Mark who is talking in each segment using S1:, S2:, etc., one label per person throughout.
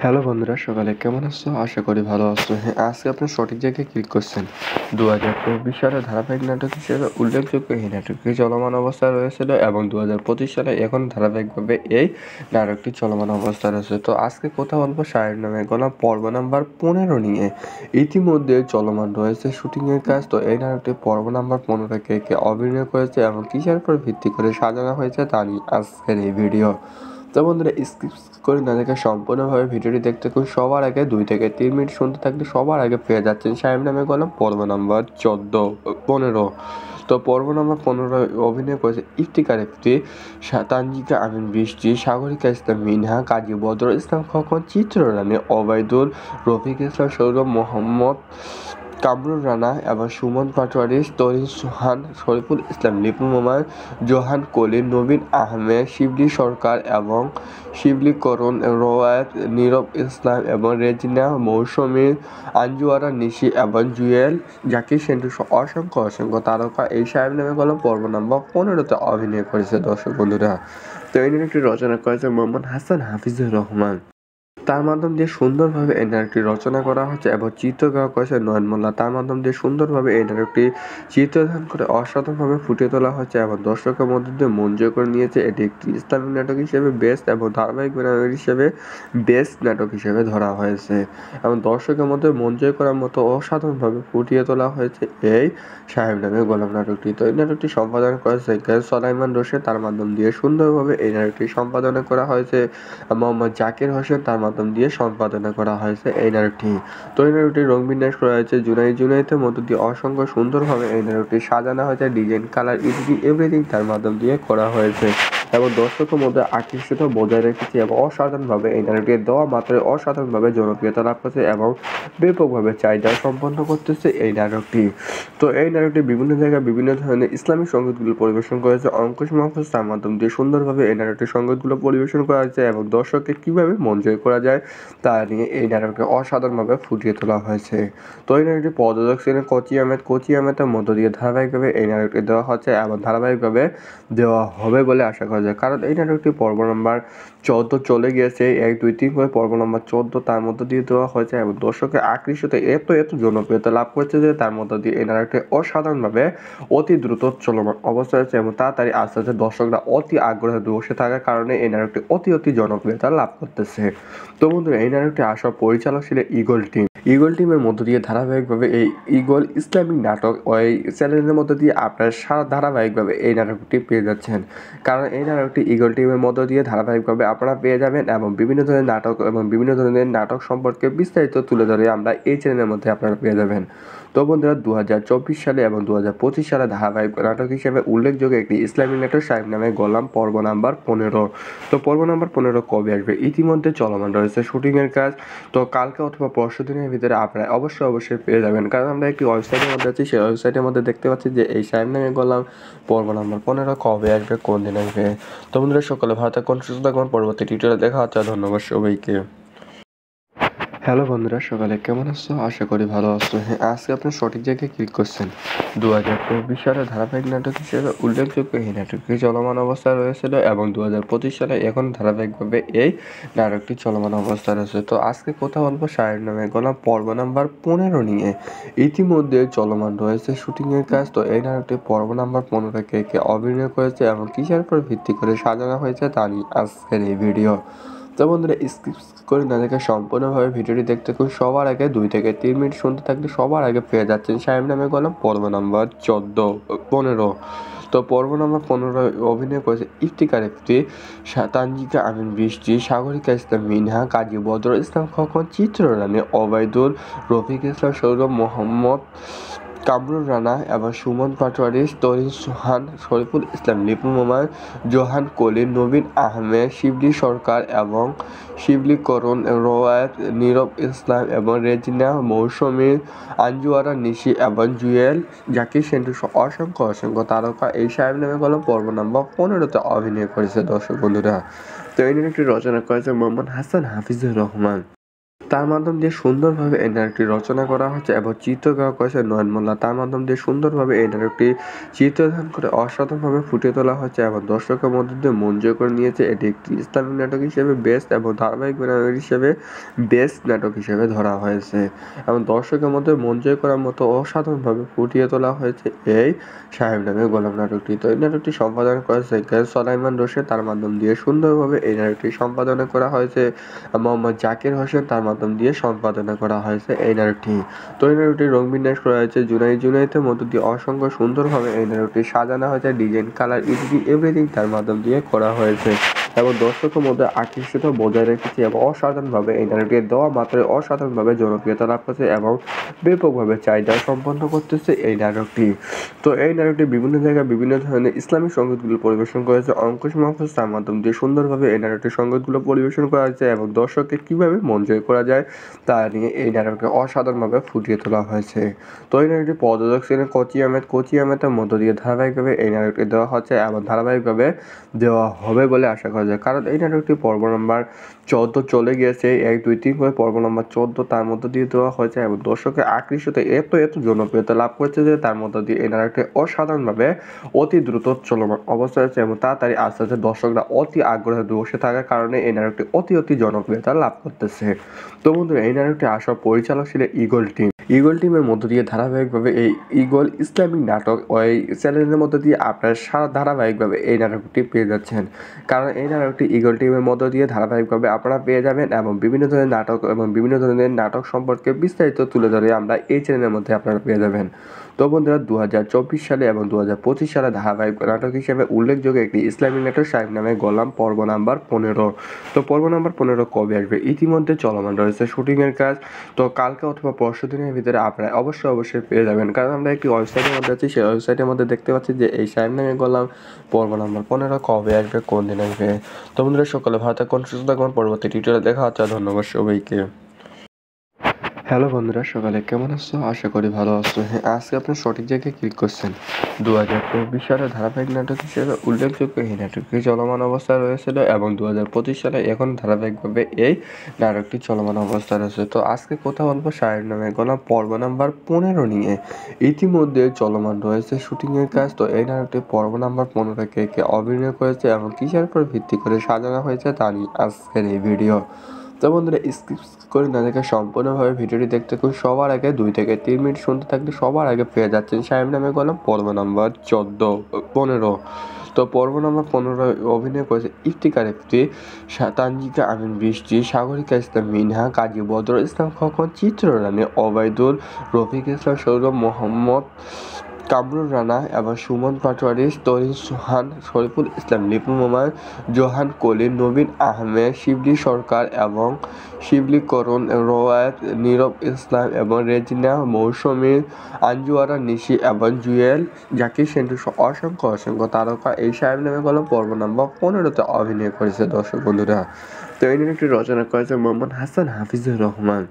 S1: Hello বন্ধুরা, সকালে কেমন আছো? আশা করি ভালো আছো। হ্যাঁ, আজকে আপনি সঠিক জায়গায় ক্লিক করছেন। 2024 সালে ধারাবাহিক নাটক হিসেবে উল্লেখযোগ্য এই নাটকটি চলমান অবস্থায় রয়েছিল এবং 2025 সালে এখন ধারাবাহিকভাবে এই নাটকটি চলমান অবস্থায় রয়েছে। তো আজকে কথা বলবো সাহেব নামে গোলাম পর্ব নাম্বার 15 নিয়ে। ইতিমধ্যে চলমান রয়েছে শুটিংয়ের কাজ। তো এই নাটকটি পর্ব নাম্বার 15 কে কে অভিনয় করেছে এবং কিসের উপর ভিত্তি করে সাজানো হয়েছে তা নিয়ে আজকের এই ভিডিও। তো বন্ধুরা, স্কিপ করে না দেখে সম্পূর্ণভাবে ভিডিওটি দেখতে থাকুন। সবার আগে 2 থেকে 3 মিনিট শুনতে থাকলে সবার আগে পেয়ে যাচ্ছেন সাহেব নামে গোলাম পর্ব নাম্বার 15। তো পর্ব নাম্বার 15 অভিনয় করেছে ইফতিকার ইফতি, তানজিকা আমিন বৃষ্টি, সাগরিকা ইসলাম মিনহা, কাজী বদরুল ইসলাম খোকন, চিত্ররানী ওবায়দুল, রফিক ইসলাম সৌরভ, মোহাম্মদ কামরুল রানা এবং সুমন পাটোয়ারি, তরিন সুহান, শরীফুল ইসলাম লিপু মোমায়, জোহান কলির, নবীন আহমেদ, শিবলি সরকার এবং শিবলি করণ, রোয়ায়েত, নীরব ইসলাম এবং রেজিনা মৌসুমী, আঞ্জুয়ারা নিশি এবং জুয়েল, জাকির সেন্টু অসংখ্য তারকা এই সাহেব নামে গল্প পর্ব নাম্বার 15-তে অভিনয় করেছে। দর্শক বন্ধুরা, তো এই নাটকটি রচনা করেছে মোহাম্মদ হাসান হাফিজুর রহমান। তার মাধ্যম দিয়ে সুন্দরভাবে এই নাটকটি রচনা করা হচ্ছে এবং চিত্রগ্রহণ করেছে নয়ন মোল্লা। তার মাধ্যম দিয়ে সুন্দরভাবে এই নাটকটি চিত্রধারণ করে অসাধারণভাবে ফুটিয়ে তোলা হচ্ছে এবং দর্শকের মধ্যে দিয়ে মন জয় করে নিয়েছে। এটি একটি ইসলামিক নাটক হিসেবে বেস্ট এবং ধারাবাহিক নাটক হিসেবে বেস্ট নাটক হিসেবে ধরা হয়েছে এবং দর্শকের মধ্যে মন জয় করার মতো অসাধারণভাবে ফুটিয়ে তোলা হয়েছে এই সাহেব নামে গোলাম নাটকটি। তো এই নাটকটি সম্পাদনা করেছে সোলাইমান রশিদ। তার মাধ্যম দিয়ে সুন্দরভাবে এই নাটকটি সম্পাদনা করা হয়েছে মোহাম্মদ জাকির হোসেন। তার মাধ্যম দিয়ে সম্পাদনা করা হয়েছে এই নাটকটি। তো এই নাটকটি রং বিন্যাস করা হয়েছে জুনাইদের মধ্য দিয়ে অসংখ্য সুন্দরভাবে এই নাটকটি সাজানো হয়েছে। ডিজাইন, কালার, এভরিথিং তার মাধ্যম দিয়ে করা হয়েছে এবং দর্শকের মধ্যে আকর্ষিত বজায় রেখেছে এবং অসাধারণভাবে এই নাটকটি দেওয়া মাত্রই অসাধারণভাবে জনপ্রিয়তা লাভ করছে এবং ব্যাপকভাবে চাহিদা সম্পন্ন করতেছে এই নাটকটি। তো এই নাটকটি বিভিন্ন জায়গায় বিভিন্ন ধরনের ইসলামিক সঙ্গীতগুলো পরিবেশন করেছে অঙ্কুশ মাহফুজ। তার মাধ্যম দিয়ে সুন্দরভাবে এই নাটকটির সঙ্গীতগুলো পরিবেশন করা হয়েছে এবং দর্শককে কীভাবে মন জয় করা যায় তা নিয়ে এই নাটকটি অসাধারণভাবে ফুটিয়ে তোলা হয়েছে। তো এই নাটকটি প্রযোজক ছিলেন কোচি আহমেদের মধ্য দিয়ে ধারাবাহিকভাবে এই নাটকটি দেওয়া হচ্ছে এবং ধারাবাহিকভাবে দেওয়া হবে বলে আশা করা যায়, কারণ এই নাটকটি পর্ব নম্বর 14 চলে গিয়েছে। 1, 2, 3 করে পর্ব নম্বর 14 তার মধ্য দিয়ে দেওয়া হয়েছে এবং দর্শকের আকর্ষিত এত জনপ্রিয়তা লাভ করছে যে তার মধ্য দিয়ে এই নাটকটি অসাধারণভাবে অতি দ্রুত চলমান অবস্থায় আছে এবং তাড়াতাড়ি আস্তে আস্তে দর্শকরা অতি আগ্রহে বসে থাকার কারণে এই নাটকটি অতি জনপ্রিয়তা লাভ করতেছে। তো বন্ধুরা, এই নাটকটি আসা পরিচালক ছিলেন ইগল টিমের মধ্য দিয়ে ধারাবাহিকভাবে এই ইগল ইসলামিক নাটক ওই চ্যানেলের মধ্য দিয়ে আপনারা সারা ধারাবাহিকভাবে এই নাটকটি পেয়ে যাচ্ছেন, কারণ এই নাটকটি ইগল টিমের মধ্য দিয়ে ধারাবাহিকভাবে আপনারা পেয়ে যাবেন এবং বিভিন্ন ধরনের নাটক সম্পর্কে বিস্তারিত তুলে ধরে আমরা এই চ্যানেলের মধ্যে আপনারা পেয়ে যাবেন। তো বন্ধুরা, 2024 সালে এবং 2025 সালে ধারাবাহিক নাটক হিসেবে উল্লেখযোগ্য একটি ইসলামিক নাটক সাহেব নামে গোলাম পর্ব নাম্বার 15। তো পর্ব নাম্বার 15 কবে আসবে? ইতিমধ্যে চলমান রয়েছে শুটিংয়ের কাজ। তো কালকে অথবা পরশু দিনের ভিতরে আপনারা অবশ্যই পেয়ে যাবেন, কারণ আমরা একটি ওয়েবসাইটের মধ্যে আছি। সেই ওয়েবসাইটের মধ্যে দেখতে পাচ্ছি যে এই সাহেব নামে গোলাম পর্ব নাম্বার 15 কবে আসবে, কোন দিন আসবে। তো বন্ধুরা, সকলে ভালো থাকুন, সুস্থ থাকুন। পরবর্তী টিউটোরিয়ালে দেখা হচ্ছে। ধন্যবাদ সবাইকে। হ্যালো বন্ধুরা, সকালে কেমন আছো? আশা করি ভালো আছো। হ্যাঁ, আজকে আপনি সঠিক জায়গায় ক্লিক করছেন। 2024 সালে ধারাবাহিক নাটক হিসেবে উল্লেখযোগ্য এই নাটকটি চলমান অবস্থায় রয়েছিল এবং 2025 সালে এখন ধারাবাহিকভাবে এই নাটকটি চলমান অবস্থায় রয়েছে। তো আজকে কথা বলবো সাহেব নামে গোলাম পর্ব নাম্বার 15 নিয়ে। ইতিমধ্যে চলমান রয়েছে শুটিংয়ের কাজ। তো এই নাটকটি পর্ব নাম্বার 15 কে কে অভিনয় করেছে এবং কিসের উপর ভিত্তি করে সাজানো হয়েছে তা নিয়ে আজকের এই ভিডিও। তো বন্ধুরা, স্কিপ করে না দেখে সম্পূর্ণভাবে ভিডিওটি দেখতে থাকুন। সবার আগে 2 থেকে 3 মিনিট শুনতে থাকলে সবার আগে পেয়ে যাচ্ছেন সাহেব নামে গোলাম পর্ব নাম্বার 15। তো পর্ব নাম্বার 15 অভিনয় করেছে ইফতিকার ইফতি, তানজিকা আমিন বৃষ্টি, সাগরিকা ইসলাম মিনহা, কাজী বদরুল ইসলাম খোকন, চিত্ররানী ওবায়দুল, রফিক ইসলাম সৌরভ, মোহাম্মদ কামরুল রানা এবং সুমন পাটোয়ারি, তরিন সুহান, শরীফুল ইসলাম লিপু মোমায়, জোহান কলির, নবীন আহমেদ, শিবলি সরকার এবং শিবলি করণ, রোয়ায়েত, নীরব ইসলাম এবং রেজিনা মৌসুমী, আঞ্জুয়ারা নিশি এবং জুয়েল, জাকির সেন্টু অসংখ্য তারকা এই সাহেব নামে গল্প পর্ব নাম্বার 15-তে অভিনয় করেছে। দর্শক বন্ধুরা, তো এই নাটকটি রচনা করেছে মোহাম্মদ হাসান হাফিজুর রহমান। তার মাধ্যম দিয়ে সুন্দরভাবে এই নাটকটি রচনা করা হচ্ছে এবং চিত্রগ্রাহক করেছে নয়ন মোল্লা। তার মাধ্যম দিয়ে সুন্দরভাবে এই নাটকটি চিত্রধারণ করে অসাধারণভাবে ফুটিয়ে তোলা হচ্ছে এবং দর্শকের মধ্য দিয়ে মন জয় করে নিয়েছে। এটি একটি ইসলামিক নাটক হিসেবে বেস্ট এবং ধারাবাহিক নাটক হিসেবে বেস্ট নাটক হিসেবে ধরা হয়েছে এবং দর্শকের মধ্যে মন জয় করার মতো অসাধারণভাবে ফুটিয়ে তোলা হয়েছে এই সাহেব নামে গোলাম নাটকটি। তো এই নাটকটি সম্পাদনা করেছে সোলাইমান রশিদ। তার মাধ্যম দিয়ে সুন্দরভাবে এই নাটকটি সম্পাদনা করা হয়েছে মোহাম্মদ জাকির হোসেন। তার মাধ্যম দিয়ে সম্পাদনা করা হয়েছে এই নাটকটি। তো এই নাটকটি রং বিন্যাস করা হয়েছে জুনাইদের মধ্য দিয়ে অসংখ্য সুন্দরভাবে এই নাটকটি সাজানো হয়েছে। ডিজাইন, কালার, এভরিথিং তার মাধ্যম দিয়ে করা হয়েছে এবং দর্শকের মধ্যে আকর্ষিত বজায় রেখেছে এবং অসাধারণভাবে এই নাটকটি দেওয়া মাত্রই অসাধারণভাবে জনপ্রিয়তা লাভ করছে এবং ব্যাপকভাবে চাহিদা সম্পন্ন করতেছে এই নাটকটি। তো এই নাটকটি বিভিন্ন জায়গায় বিভিন্ন ধরনের ইসলামিক সংগীতগুলো পরিবেশন করেছে অঙ্কুশ মাহফুজ। তার মাধ্যম দিয়ে সুন্দরভাবে এই নাটকটির সংগীতগুলো পরিবেশন করা হয়েছে এবং দর্শককে কীভাবে মন জয় করা যায় তা নিয়ে এই নাটকটি অসাধারণভাবে ফুটিয়ে তোলা হয়েছে। তো এই নাটকটি প্রযোজক ছিলেন কোচি আহমেদের মধ্য দিয়ে ধারাবাহিকভাবে এই নাটকটি দেওয়া হচ্ছে এবং ধারাবাহিকভাবে দেওয়া হবে বলে আশা করা যায়, কারণ এই নাটকটি পর্ব নম্বর 14 চলে গিয়েছে। 1, 2, 3 করে পর্ব নম্বর 14 তার মধ্য দিয়ে দেওয়া হয়েছে এবং দর্শকের আকর্ষিত এত জনপ্রিয়তা লাভ করেছে যে তার মধ্য দিয়ে এই নাটকটি অসাধারণভাবে অতি দ্রুত চলমান অবস্থায় আছে এবং তাড়াতাড়ি আস্তে আস্তে দর্শকরা অতি আগ্রহে বসে থাকার কারণে এই নাটকটি অতি জনপ্রিয়তা লাভ করতেছে। তো বন্ধুরা, এই নাটকটি আসার পরিচালক ছিল ইগল টিমের মধ্য দিয়ে ধারাবাহিকভাবে এই ইগল ইসলামিক নাটক ওই চ্যানেলের মধ্য দিয়ে আপনারা সারা ধারাবাহিকভাবে এই নাটকটি পেয়ে যাচ্ছেন, কারণ এই নাটকটি ইগল টিমের মধ্য দিয়ে ধারাবাহিকভাবে আপনারা পেয়ে যাবেন এবং বিভিন্ন ধরনের নাটক সম্পর্কে বিস্তারিত তুলে ধরে আমরা এই চ্যানেলের মধ্যে আপনারা পেয়ে যাবেন। তো বন্ধুরা, 2024 সালে এবং 2025 সালে ধারাবাহিক নাটক হিসেবে উল্লেখযোগ্য একটি ইসলামিক নাটক সাহেব নামে গোলাম পর্ব নাম্বার 15। তো পর্ব নাম্বার 15 কবে আসবে? ইতিমধ্যে চলমান রয়েছে শুটিংয়ের কাজ। তো কালকে অথবা পরশু দিনের ভিতরে আপনারা অবশ্যই পেয়ে যাবেন, কারণ আমরা একটি ওয়েবসাইটের মধ্যে আছি। সেই ওয়েবসাইটের মধ্যে দেখতে পাচ্ছি যে এই সাহেব নামে গোলাম পর্ব নাম্বার 15 কবে আসবে, কোন দিন আসবে। তো বন্ধুরা, সকলে ভালো থাকুন, সুস্থ থাকুন। পরবর্তী টিউটোরিয়ালে দেখা হচ্ছে। ধন্যবাদ সবাইকে। হ্যালো বন্ধুরা, সকালে কেমন আছো? আশা করি ভালো আছো। হ্যাঁ, আজকে আপনি সঠিক জায়গায় ক্লিক করছেন। 2024 সালে ধারাবাহিক নাটক হিসেবে উল্লেখযোগ্য এই নাটকটি চলমান অবস্থায় রয়েছিল এবং 2025 সালে এখন ধারাবাহিকভাবে এই নাটকটি চলমান অবস্থায় রয়েছে। তো আজকে কথা বলবো সাহেব নামে গোলাম পর্ব নাম্বার 15 নিয়ে। ইতিমধ্যে চলমান রয়েছে শুটিংয়ের কাজ। তো এই নাটকটি পর্ব নাম্বার 15 কে অভিনয় করেছে এবং কিসের উপর ভিত্তি করে সাজানো হয়েছে তা নিয়ে আজকের এই ভিডিও। তো বন্ধুরা, স্কিপ করে না দেখে সম্পূর্ণভাবে ভিডিওটি দেখতে খুব সবার আগে 2 থেকে 3 মিনিট শুনতে থাকলে সবার আগে পেয়ে যাচ্ছেন সাহেব নামে গোলাম পর্ব নাম্বার 15। তো পর্ব নম্বর 15 অভিনয় করেছে ইফতিকার ইফতি, তানজিকা আমিন বৃষ্টি, সাগরিকা ইসলাম মিনহা, কাজী বদরুল ইসলাম খোকন, চিত্ররানী, ওবায়দুল, রফিক ইসলাম সৌরভ, মোহাম্মদ কামরুল রানা এবং সুমন পাটোয়ারি, তরিন সুহান, শরীফুল ইসলাম, লিপু মোমায়, জোহান কলি, নবীন আহমেদ, শিবলি সরকার এবং শিবলি করণ, রোয়ায়েত, নীরব ইসলাম এবং রেজিনা, মৌসুমী, আঞ্জুয়ারা নিশি এবং জুয়েল, জাকির সেন্টু অসংখ্য তারকা এই সাহেব নামে গোলাম পর্ব নম্বর 15 অভিনয় করেছে। দর্শক বন্ধুরা, তো এই নাটকটি রচনা করেছে মোহাম্মদ হাসান হাফিজুর রহমান।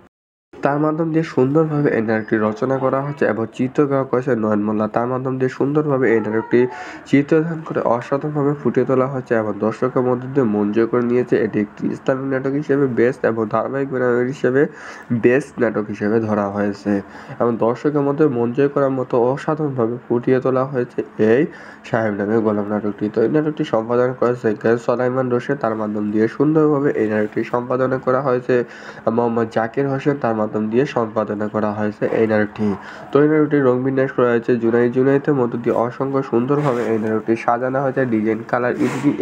S1: তার মাধ্যম দিয়ে সুন্দরভাবে এই নাটকটি রচনা করা হচ্ছে এবং চিত্রগ্রাহক করেছে নয়ন মোল্লা। তার মাধ্যম দিয়ে সুন্দরভাবে এই নাটকটি চিত্রধারণ করে অসাধারণভাবে ফুটিয়ে তোলা হচ্ছে এবং দর্শকের মধ্য দিয়ে মন জয় করে নিয়েছে। এটি একটি ইসলামিক নাটক হিসেবে বেস্ট এবং ধারাবাহিক নাটক হিসেবে বেস্ট নাটক হিসেবে ধরা হয়েছে এবং দর্শকের মধ্যে মন জয় করার মতো অসাধারণভাবে ফুটিয়ে তোলা হয়েছে এই সাহেব নামে গোলাম নাটকটি। তো এই নাটকটি সম্পাদনা করেছে সোলাইমান রশিদ। তার মাধ্যম দিয়ে সুন্দরভাবে এই নাটকটি সম্পাদনা করা হয়েছে মোহাম্মদ জাকির হোসেন। তার মাধ্যম দিয়ে সম্পাদনা করা হয়েছে এই নাটকটি। তো এই নাটকটি রং বিন্যাস করা হয়েছে জুনাইদের মধ্য দিয়ে অসংখ্য সুন্দরভাবে এই নাটকটি সাজানো হয়েছে। ডিজাইন, কালার,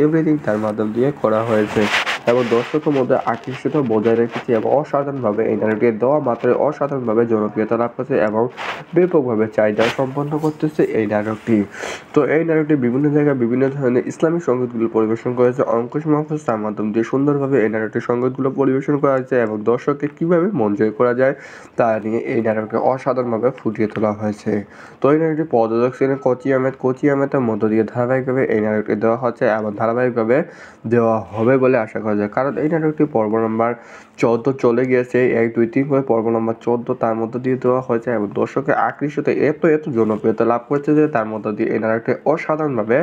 S1: এভরিথিং তার মাধ্যম দিয়ে করা হয়েছে এবং দর্শকের মধ্যে আকর্ষিত বজায় রেখেছে এবং অসাধারণভাবে এই নাটকটি দেওয়া মাত্রই অসাধারণভাবে জনপ্রিয়তা লাভ করছে এবং ব্যাপকভাবে চাহিদা সম্পন্ন করতেছে এই নাটকটি। তো এই নাটকটি বিভিন্ন জায়গায় বিভিন্ন ধরনের ইসলামিক সংগীতগুলো পরিবেশন করেছে অঙ্কুশ মাহফুজ। তার মাধ্যম দিয়ে সুন্দরভাবে এই নাটকটির সংগীতগুলো পরিবেশন করা হয়েছে এবং দর্শককে কীভাবে মন জয় করা যায় তা নিয়ে এই নাটককে অসাধারণভাবে ফুটিয়ে তোলা হয়েছে। তো এই নাটকটি প্রযোজক ছিলেন কোচি আহমেদের মধ্য দিয়ে ধারাবাহিকভাবে এই নাটকটি দেওয়া হচ্ছে এবং ধারাবাহিকভাবে দেওয়া হবে বলে আশা করা করা যায়, কারণ এই নাটকটি পর্ব নাম্বার 14 চলে গিয়েছে। 1, 2, 3 করে পর্ব নাম্বার 14 তার মধ্য দিয়ে দেওয়া হয়েছে এবং দর্শকের আকৃষ্টতে এত জনপ্রিয়তা লাভ করেছে যে তার মধ্য দিয়ে এই নাটকটি অসাধারণভাবে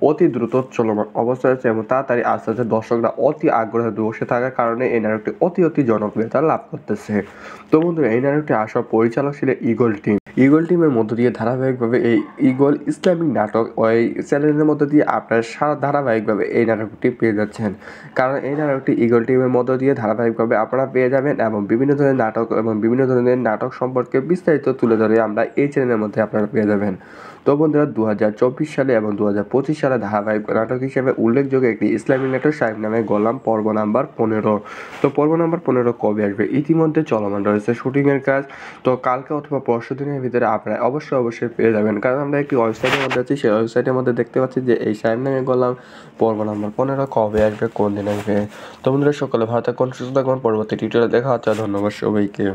S1: অতি দ্রুত চলমান অবস্থায় আছে এবং তাড়াতাড়ি আস্তে আস্তে দর্শকরা অতি আগ্রহে বসে থাকার কারণে এই নাটকটি অতি জনপ্রিয়তা লাভ করতেছে। তো বন্ধুরা, এই নাটকটি আসার পরিচালক ছিল ঈগল টিম। ঈগল টিমের মধ্য দিয়ে ধারাবাহিকভাবে এই ঈগল ইসলামিক নাটক ওই চ্যানেলের মধ্য দিয়ে আপনারা সারা ধারাবাহিকভাবে এই নাটকটি পেয়ে যাচ্ছেন, কারণ এই নাটকটি ঈগল টিমের মধ্য দিয়ে ধারাবাহিকভাবে আপনারা পেয়ে যাবেন এবং বিভিন্ন ধরনের নাটক এবং বিভিন্ন ধরনের নাটক সম্পর্কে বিস্তারিত তুলে ধরে আমরা এই চ্যানেলের মধ্যে আপনারা পেয়ে যাবেন। তো বন্ধুরা, 2024 সালে এবং 2025 সালে ধারাবাহিক নাটক হিসেবে উল্লেখযোগ্য একটি ইসলামিক নাটক সাহেব নামে গোলাম পর্ব নাম্বার 15। তো পর্ব নাম্বার 15 কবে আসবে? ইতিমধ্যে চলমান রয়েছে শুটিংয়ের কাজ। তো কালকে অথবা পরশু দিনের ভিতরে আপনারা অবশ্যই পেয়ে যাবেন, কারণ আমরা একটি ওয়েবসাইটের মধ্যে আছি। সেই ওয়েবসাইটের মধ্যে দেখতে পাচ্ছি যে এই সাহেব নামে গোলাম পর্ব নাম্বার 15 কবে আসবে, কোন দিন আসবে। তো বন্ধুরা, সকলে ভালো থাকুন, সুস্থ থাকুন। পরবর্তী টিউটোরিয়ালে দেখা হচ্ছে। ধন্যবাদ সবাইকে।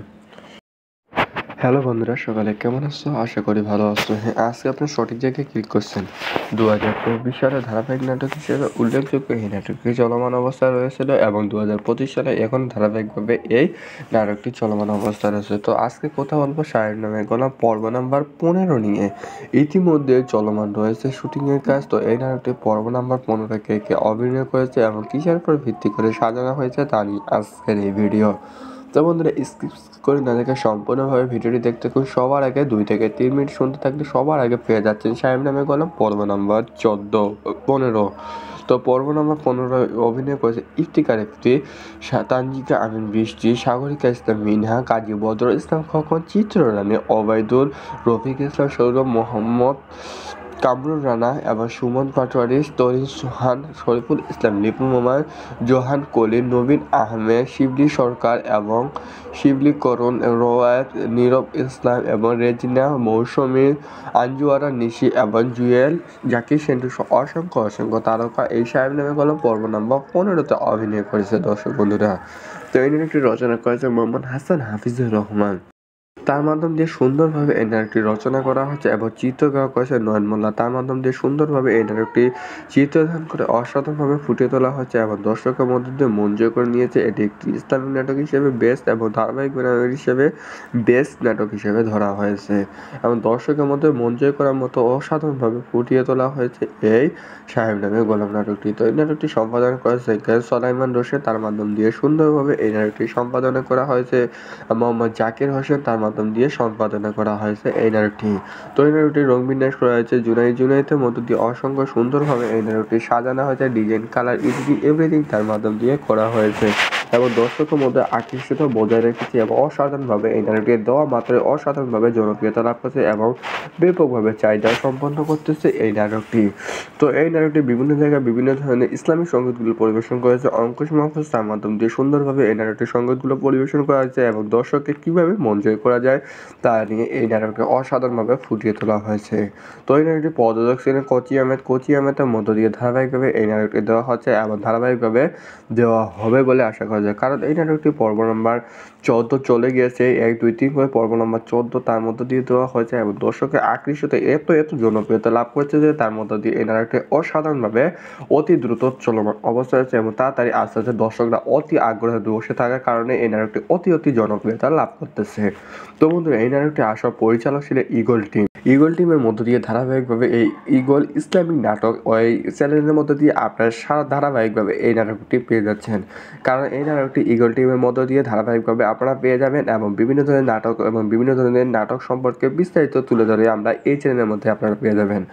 S1: হ্যালো বন্ধুরা, সকালে কেমন আছো? আশা করি ভালো আছো। আজকে আপনি সঠিক জায়গায় ক্লিক করছেন। 2024 সালে ধারাবাহিক নাটক হিসেবে উল্লেখযোগ্য এই নাটকটি চলমান অবস্থায় রয়েছিল এবং 2025 সালে এখন ধারাবাহিকভাবে এই নাটকটি চলমান অবস্থায় রয়েছে। তো আজকে কথা বলবো সাহেব নামে গোলাম পর্ব নাম্বার 15 নিয়ে। ইতিমধ্যে চলমান রয়েছে শুটিংয়ের কাজ। তো এই নাটকটি পর্ব নাম্বার 15 কে অভিনয় করেছে এবং কিসের উপর ভিত্তি করে সাজানো হয়েছে তা নিয়ে আজকের এই ভিডিও। তো বন্ধুরা, স্কিপ করে না দেখে সম্পূর্ণভাবে ভিডিওটি দেখতে থাকুন। সবার আগে 2 থেকে 3 মিনিট শুনতে থাকলে সবার আগে পেয়ে যাচ্ছেন সাহেব নামে গোলাম পর্ব নাম্বার 15। তো পর্ব নাম্বার 15 অভিনয় করেছে ইফতিকার ইফতি, তানজিকা আমিন বৃষ্টি, সাগরিকা ইসলাম মিনহা, কাজী বদরুল ইসলাম খোকন, চিত্ররানী, ওবায়দুল, রফিক ইসলাম সৌরভ, মোহাম্মদ কামরুল রানা এবং সুমন পাটোয়ারি, তরিন সোহান, শরীফুল ইসলাম, লিপু মোমায়, জোহান কলির, নবীন আহমেদ, শিবলি সরকার এবং শিবলি করণ, রোয়ায়েত, নীরব ইসলাম এবং রেজিনা, মৌসুমী, আঞ্জুয়ারা নিশি এবং জুয়েল, জাকির সেন্টু অসংখ্য তারকা এই সাহেব নামে গোলাম পর্ব নাম্বার 15 অভিনয় করেছে। দর্শক বন্ধুরা, তো এই নাটকটি রচনা করেছে মোহাম্মদ হাসান হাফিজুর রহমান। তার মাধ্যম দিয়ে সুন্দরভাবে এই নাটকটি রচনা করা হচ্ছে এবং চিত্রগ্রহণ করেছে নয়ন মোল্লা। তার মাধ্যম দিয়ে সুন্দরভাবে এই নাটকটি চিত্রধারণ করে অসাধারণভাবে ফুটিয়ে তোলা হচ্ছে এবং দর্শকের মধ্য দিয়ে মন জয় করে নিয়েছে। এটি একটি ইসলামিক নাটক হিসেবে বেস্ট এবং ধারাবাহিক নাটক হিসেবে বেস্ট নাটক হিসেবে ধরা হয়েছে এবং দর্শকের মধ্যে মন জয় করার মতো অসাধারণভাবে ফুটিয়ে তোলা হয়েছে এই সাহেব নামে গোলাম নাটকটি। তো এই নাটকটি সম্পাদনা করেছে সোলাইমান রশিদ। তার মাধ্যম দিয়ে সুন্দরভাবে এই নাটকটি সম্পাদনা করা হয়েছে মোহাম্মদ জাকির হোসেন। তার মাধ্যম দিয়ে সম্পাদনা করা হয়েছে এই নাটকটি। তো এই নাটকটি রং বিন্যাস করা হয়েছে জুনাইদের মধ্য দিয়ে অসংখ্য সুন্দরভাবে এই নাটকটি সাজানো হয়েছে। ডিজাইন, কালার, এভরিথিং তার মাধ্যম দিয়ে করা হয়েছে এবং দর্শকের মধ্যে আকৃষ্ট বজায় রেখেছে এবং অসাধারণভাবে এই নাটকটি দেওয়া মাত্রই অসাধারণভাবে জনপ্রিয়তা লাভ করছে এবং ব্যাপকভাবে চাহিদা সম্পন্ন করতেছে এই নাটকটি। তো এই নাটকটি বিভিন্ন জায়গায় বিভিন্ন ধরনের ইসলামিক সঙ্গীতগুলো পরিবেশন করেছে অঙ্কুশ মাহফুজ। তার মাধ্যম দিয়ে সুন্দরভাবে এই নাটকটির সঙ্গীতগুলো পরিবেশন করা হয়েছে এবং দর্শককে কীভাবে মন জয় করা যায় তা নিয়ে এই নাটকটি অসাধারণভাবে ফুটিয়ে তোলা হয়েছে। তো এই নাটকটি প্রযোজক ছিলেন কোচি আহমেদের মধ্য দিয়ে ধারাবাহিকভাবে এই নাটকটি দেওয়া হচ্ছে এবং ধারাবাহিকভাবে দেওয়া হবে বলে আশা করা যায়, কারণ এই নাটকটি পর্ব নাম্বার 14 চলে গিয়েছে। 1, 2, 3 করে পর্ব নাম্বার 14 তার মধ্য দিয়ে দেওয়া হয়েছে এবং দর্শকের আকৃষ্টতে এত জনপ্রিয়তা লাভ করেছে যে তার মধ্য দিয়ে এই নাটকটি অসাধারণভাবে অতি দ্রুত চলমান অবস্থায় আছে এবং তাড়াতাড়ি আস্তে আস্তে দর্শকরা অতি আগ্রহে বসে থাকার কারণে এই নাটকটি অতি জনপ্রিয়তা লাভ করতেছে। তো বন্ধুরা, এই নাটকটি আসার পরিচালক ছিল ঈগল টিম। ঈগল টিমের মধ্য দিয়ে ধারাবাহিকভাবে এই ঈগল ইসলামিক নাটক ওই চ্যানেলের মধ্য দিয়ে আপনারা সারা ধারাবাহিকভাবে এই নাটকটি পেয়ে যাচ্ছেন, কারণ এই নাটকটি ঈগল টিমের মধ্য দিয়ে ধারাবাহিকভাবে আপনারা পেয়ে যাবেন এবং বিভিন্ন ধরনের নাটক এবং বিভিন্ন ধরনের নাটক সম্পর্কে বিস্তারিত তুলে ধরে আমরা এই চ্যানেলের মধ্যে আপনারা পেয়ে যাবেন।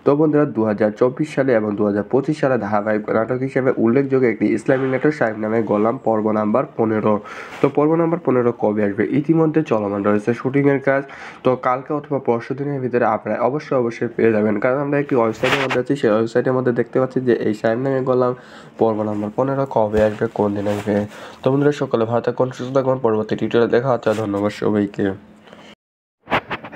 S1: তো বন্ধুরা, 2024 সালে এবং 2025 সালে ধারাবাহিক নাটক হিসেবে উল্লেখযোগ্য একটি ইসলামিক নাটক সাহেব নামে গোলাম পর্ব নাম্বার 15। তো পর্ব নাম্বার 15 কবে আসবে? ইতিমধ্যে চলমান রয়েছে শুটিংয়ের কাজ। তো কালকে অথবা পরশু দিনের ভিতরে আপনারা অবশ্যই পেয়ে যাবেন, কারণ আমরা একটি ওয়েবসাইটের মধ্যে আছি। সেই ওয়েবসাইটের মধ্যে দেখতে পাচ্ছি যে এই সাহেব নামে গোলাম পর্ব নাম্বার 15 কবে আসবে, কোন দিন আসবে। তো বন্ধুরা, সকলে ভালো থাকুন, সুস্থ থাকুন। পরবর্তী টিউটোরিয়ালে দেখা হচ্ছে। ধন্যবাদ সবাইকে।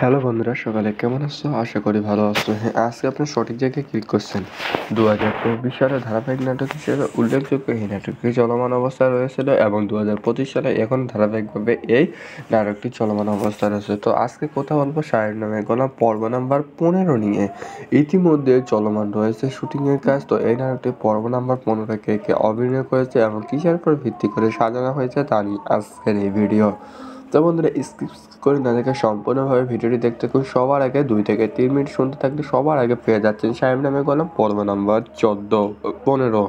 S1: হ্যালো বন্ধুরা, সকালে কেমন আছো? আশা করি ভালো আছো। আজকে আপনি সঠিক জায়গায় ক্লিক করছেন। 2024 সালে ধারাবাহিক নাটক হিসেবে উল্লেখযোগ্য এই নাটকটি চলমান অবস্থায় রয়েছিল এবং 2025 সালে এখন ধারাবাহিকভাবে এই নাটকটি চলমান অবস্থায় রয়েছে। তো আজকে কথা বলবো সাহেব নামে গোলাম পর্ব নাম্বার 15 নিয়ে। ইতিমধ্যে চলমান রয়েছে শুটিংয়ের কাজ। তো এই নাটকটি পর্ব নাম্বার 15 কে অভিনয় করেছে এবং কিসের উপর ভিত্তি করে সাজানো হয়েছে তা নিয়ে আজকের এই ভিডিও। তো বন্ধুরা, স্কিপ করে না দেখে সম্পূর্ণভাবে ভিডিওটি দেখতে খুব সবার আগে 2 থেকে 3 মিনিট শুনতে থাকলে সবার আগে পেয়ে যাচ্ছেন সাহেব নামে গোলাম পর্ব নাম্বার 15।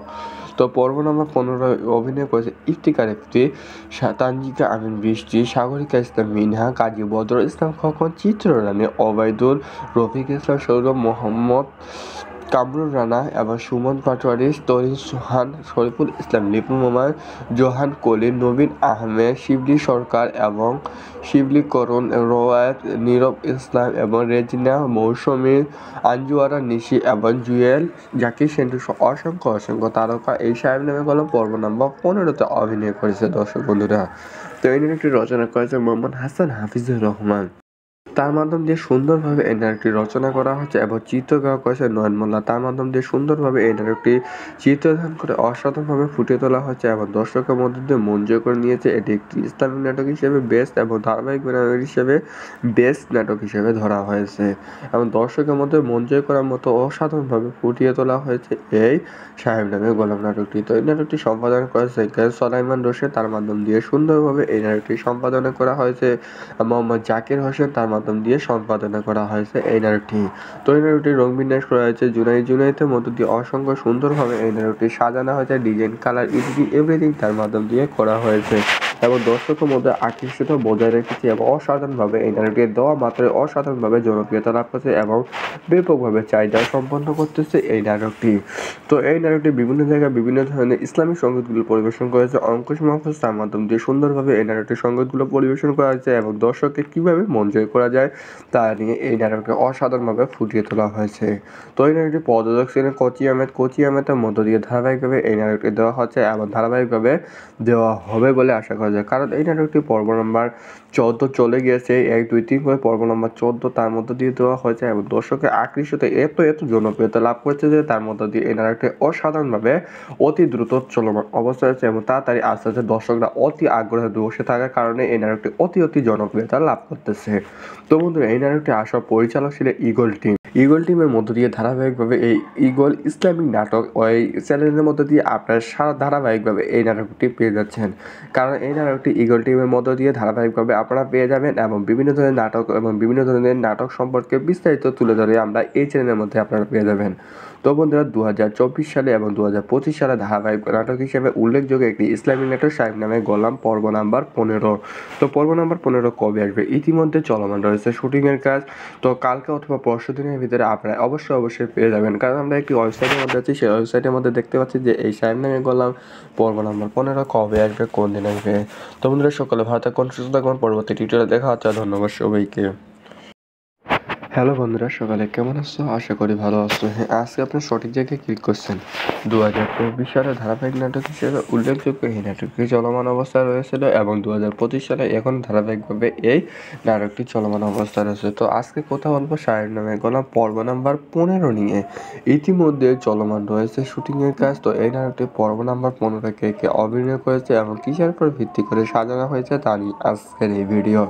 S1: তো পর্ব নাম্বার 15 অভিনয় করেছে ইফতিকার ইফতি, তানজিকা আমিন বৃষ্টি, সাগরিকা ইসলাম মিনহা, কাজী বদর ইসলাম খোকন, চিত্ররানী, ওবায়দুল, রফিক ইসলাম সৌরভ, মোহাম্মদ কামরুল রানা এবং সুমন পাটোয়ারি, তরিন সুহান, শরীফুল ইসলাম, লিপু মোমান, জোহান কলির, নবীন আহমেদ, শিবলি সরকার এবং শিবলি করণ, রোয়ায়েত, নীরব ইসলাম এবং রেজিনা, মৌসুমী, আঞ্জুয়ারা নিশি এবং জুয়েল, জাকির সেন্টু অসংখ্য তারকা এই সাহেব নামে গোলাম পর্ব নাম্বার 15 অভিনয় করেছে। দর্শক বন্ধুরা, তো এই নাটকটি রচনা করেছে মোহাম্মদ হাসান হাফিজুর রহমান। তার মাধ্যম দিয়ে সুন্দরভাবে এই নাটকটি রচনা করা হচ্ছে এবং চিত্রগ্রহণ করেছে নয়ন মোল্লা। তার মাধ্যম দিয়ে সুন্দরভাবে এই নাটকটি চিত্রধারণ করে অসাধারণভাবে ফুটিয়ে তোলা হচ্ছে এবং দর্শকের মধ্যে দিয়ে মন জয় করে নিয়েছে। এটি একটি ইসলামিক নাটক হিসেবে বেস্ট এবং ধারাবাহিক নাটক হিসেবে বেস্ট নাটক হিসেবে ধরা হয়েছে এবং দর্শকের মধ্যে মন জয় করার মতো অসাধারণভাবে ফুটিয়ে তোলা হয়েছে এই সাহেব নামে গোলাম নাটকটি। তো এই নাটকটি সম্পাদনা করেছে সলাইমান রশিদ। তার মাধ্যম দিয়ে সুন্দরভাবে এই নাটকটি সম্পাদনা করা হয়েছে মোহাম্মদ জাকির হোসেন। তার মাধ্যম দিয়ে সম্পাদনা করা হয়েছে এই নাটকটি। তো এই নাটকটির রং বিন্যাস করা হয়েছে জুনাইদের মধ্য দিয়ে অসংখ্য সুন্দরভাবে এই নাটকটি সাজানো হয়েছে। ডিজাইন, কালার, এভরিথিং তার মাধ্যম দিয়ে করা হয়েছে এবং দর্শকের মধ্যে আকর্ষিত বজায় রেখেছে এবং অসাধারণভাবে এই নাটকটি দেওয়া মাত্রই অসাধারণভাবে জনপ্রিয়তা লাভ করছে এবং ব্যাপকভাবে চাহিদা সম্পন্ন করতেছে এই নাটকটি। তো এই নাটকটি বিভিন্ন জায়গায় বিভিন্ন ধরনের ইসলামিক সঙ্গীতগুলো পরিবেশন করেছে অঙ্কুশ মাহফুজ। তার মাধ্যম দিয়ে সুন্দরভাবে এই নাটকটির সঙ্গীতগুলো পরিবেশন করা হয়েছে এবং দর্শককে কীভাবে মন জয় করা যায় তা নিয়ে এই নাটককে অসাধারণভাবে ফুটিয়ে তোলা হয়েছে। তো এই নাটকটি প্রযোজক ছিলেন কোচি আহমেদের মধ্য দিয়ে ধারাবাহিকভাবে এই নাটকটি দেওয়া হচ্ছে এবং ধারাবাহিকভাবে দেওয়া হবে বলে আশা করা যায়, কারণ এই নাটকটি পর্ব নম্বর 14 চলে গিয়েছে। 1, 2, 3 করে পর্ব নম্বর 14 তার মধ্য দিয়ে দেওয়া হয়েছে এবং দর্শকের আকৃষ্ট এত জনপ্রিয়তা লাভ করেছে যে তার মধ্য দিয়ে এই নাটকটি অসাধারণভাবে অতি দ্রুত চলমান অবস্থায় আছে এবং তাড়াতাড়ি আস্তে আস্তে দর্শকরা অতি আগ্রহে বসে থাকার কারণে এই নাটকটি অতি জনপ্রিয়তা লাভ করতেছে। তো বন্ধুরা, এই নাটকটি আসার পরিচালক ছিলেন ইগল টিমের মধ্য দিয়ে ধারাবাহিকভাবে এই ইগল ইসলামিক নাটক ওই চ্যানেলের মধ্য দিয়ে আপনারা সারা ধারাবাহিকভাবে এই নাটকটি পেয়ে যাচ্ছেন, কারণ এই নাটকটি ইগল টিমের মধ্য দিয়ে ধারাবাহিকভাবে আপনারা পেয়ে যাবেন এবং বিভিন্ন ধরনের নাটক এবং বিভিন্ন ধরনের নাটক সম্পর্কে বিস্তারিত তুলে ধরে আমরা এই চ্যানেলের মধ্যে আপনারা পেয়ে যাবেন। তো বন্ধুরা, 2024 সালে এবং 2025 সালে ধারাবাহিক নাটক হিসেবে উল্লেখযোগ্য একটি ইসলামিক নাটক সাহেব নামে গোলাম পর্ব নাম্বার 15। তো পর্ব নাম্বার 15 কবে আসবে? ইতিমধ্যে চলমান রয়েছে শুটিংয়ের কাজ। তো কালকে অথবা পরশু দিনের ভিতরে আপনারা অবশ্যই পেয়ে যাবেন, কারণ আমরা একটি ওয়েবসাইটের মধ্যে আছি। সেই ওয়েবসাইটের মধ্যে দেখতে পাচ্ছি যে এই সাহেব নামে গোলাম পর্ব নাম্বার 15 কবে আসবে, কোন দিন আসবে। তো বন্ধুরা, সকলে ভালো থাকুন, সুস্থ থাকুন। পরবর্তী টিউটোরিয়ালে দেখা হচ্ছে। ধন্যবাদ সবাইকে। হ্যালো বন্ধুরা, সকালে কেমন আছো? আশা করি ভালো আছো। আজকে আপনি সঠিক জায়গায় ক্লিক করছেন। 2024 সালে ধারাবাহিক নাটক হিসেবে উল্লেখযোগ্য এই নাটকটি চলমান অবস্থায় রয়েছিল এবং 2025 সালে এখন ধারাবাহিকভাবে এই নাটকটি চলমান অবস্থায় রয়েছে। তো আজকে কথা বলবো সাহেব নামে গোলাম পর্ব নাম্বার 15 নিয়ে। ইতিমধ্যে চলমান রয়েছে শুটিংয়ের কাজ। তো এই নাটকটি পর্ব নাম্বার 15 কে অভিনয় করেছে এবং কিসের উপর ভিত্তি করে সাজানো হয়েছে তা নিয়ে আজকের এই ভিডিও।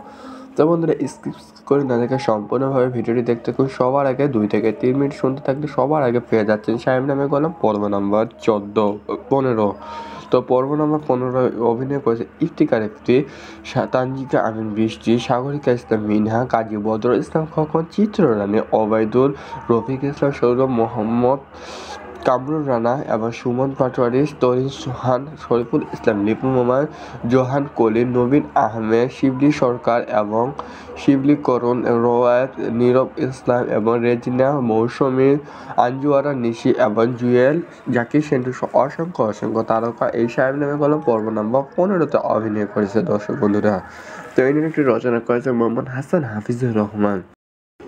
S1: তো বন্ধুরা, স্কিপ করে না দেখে সম্পূর্ণভাবে ভিডিওটি দেখতে খুব সবার আগে 2 থেকে 3 মিনিট শুনতে থাকলে সবার আগে পেয়ে যাচ্ছেন সাহেব নামে গোলাম পর্ব নাম্বার 15। তো পর্ব নম্বর 15 অভিনয় করেছে ইফতিকার ইফতি, তানজিকা আমিন বৃষ্টি, সাগরিকা ইসলাম মিনহা, কাজী বদর ইসলাম খোকন, চিত্ররানী, ওবায়দুল, রফিক ইসলাম সৌরভ, মোহাম্মদ কামরুল রানা এবং সুমন পাটোয়ারি, তরিন সুহান, শরীফুল ইসলাম, লিপু মোমান, জোহান কলির, নবীন আহমেদ, শিবলি সরকার এবং শিবলি করণ, রোয়ায়েত, নীরব ইসলাম এবং রেজিনা, মৌসুমী, আঞ্জুয়ারা নিশি এবং জুয়েল, জাকির সেন্টু অসংখ্য তারকা এই সাহেব নামে গোলাম পর্ব নাম্বার 15 অভিনয় করেছে। দর্শক বন্ধুরা, তো এই নাটকটি রচনা করেছে মোহাম্মদ হাসান হাফিজুর রহমান।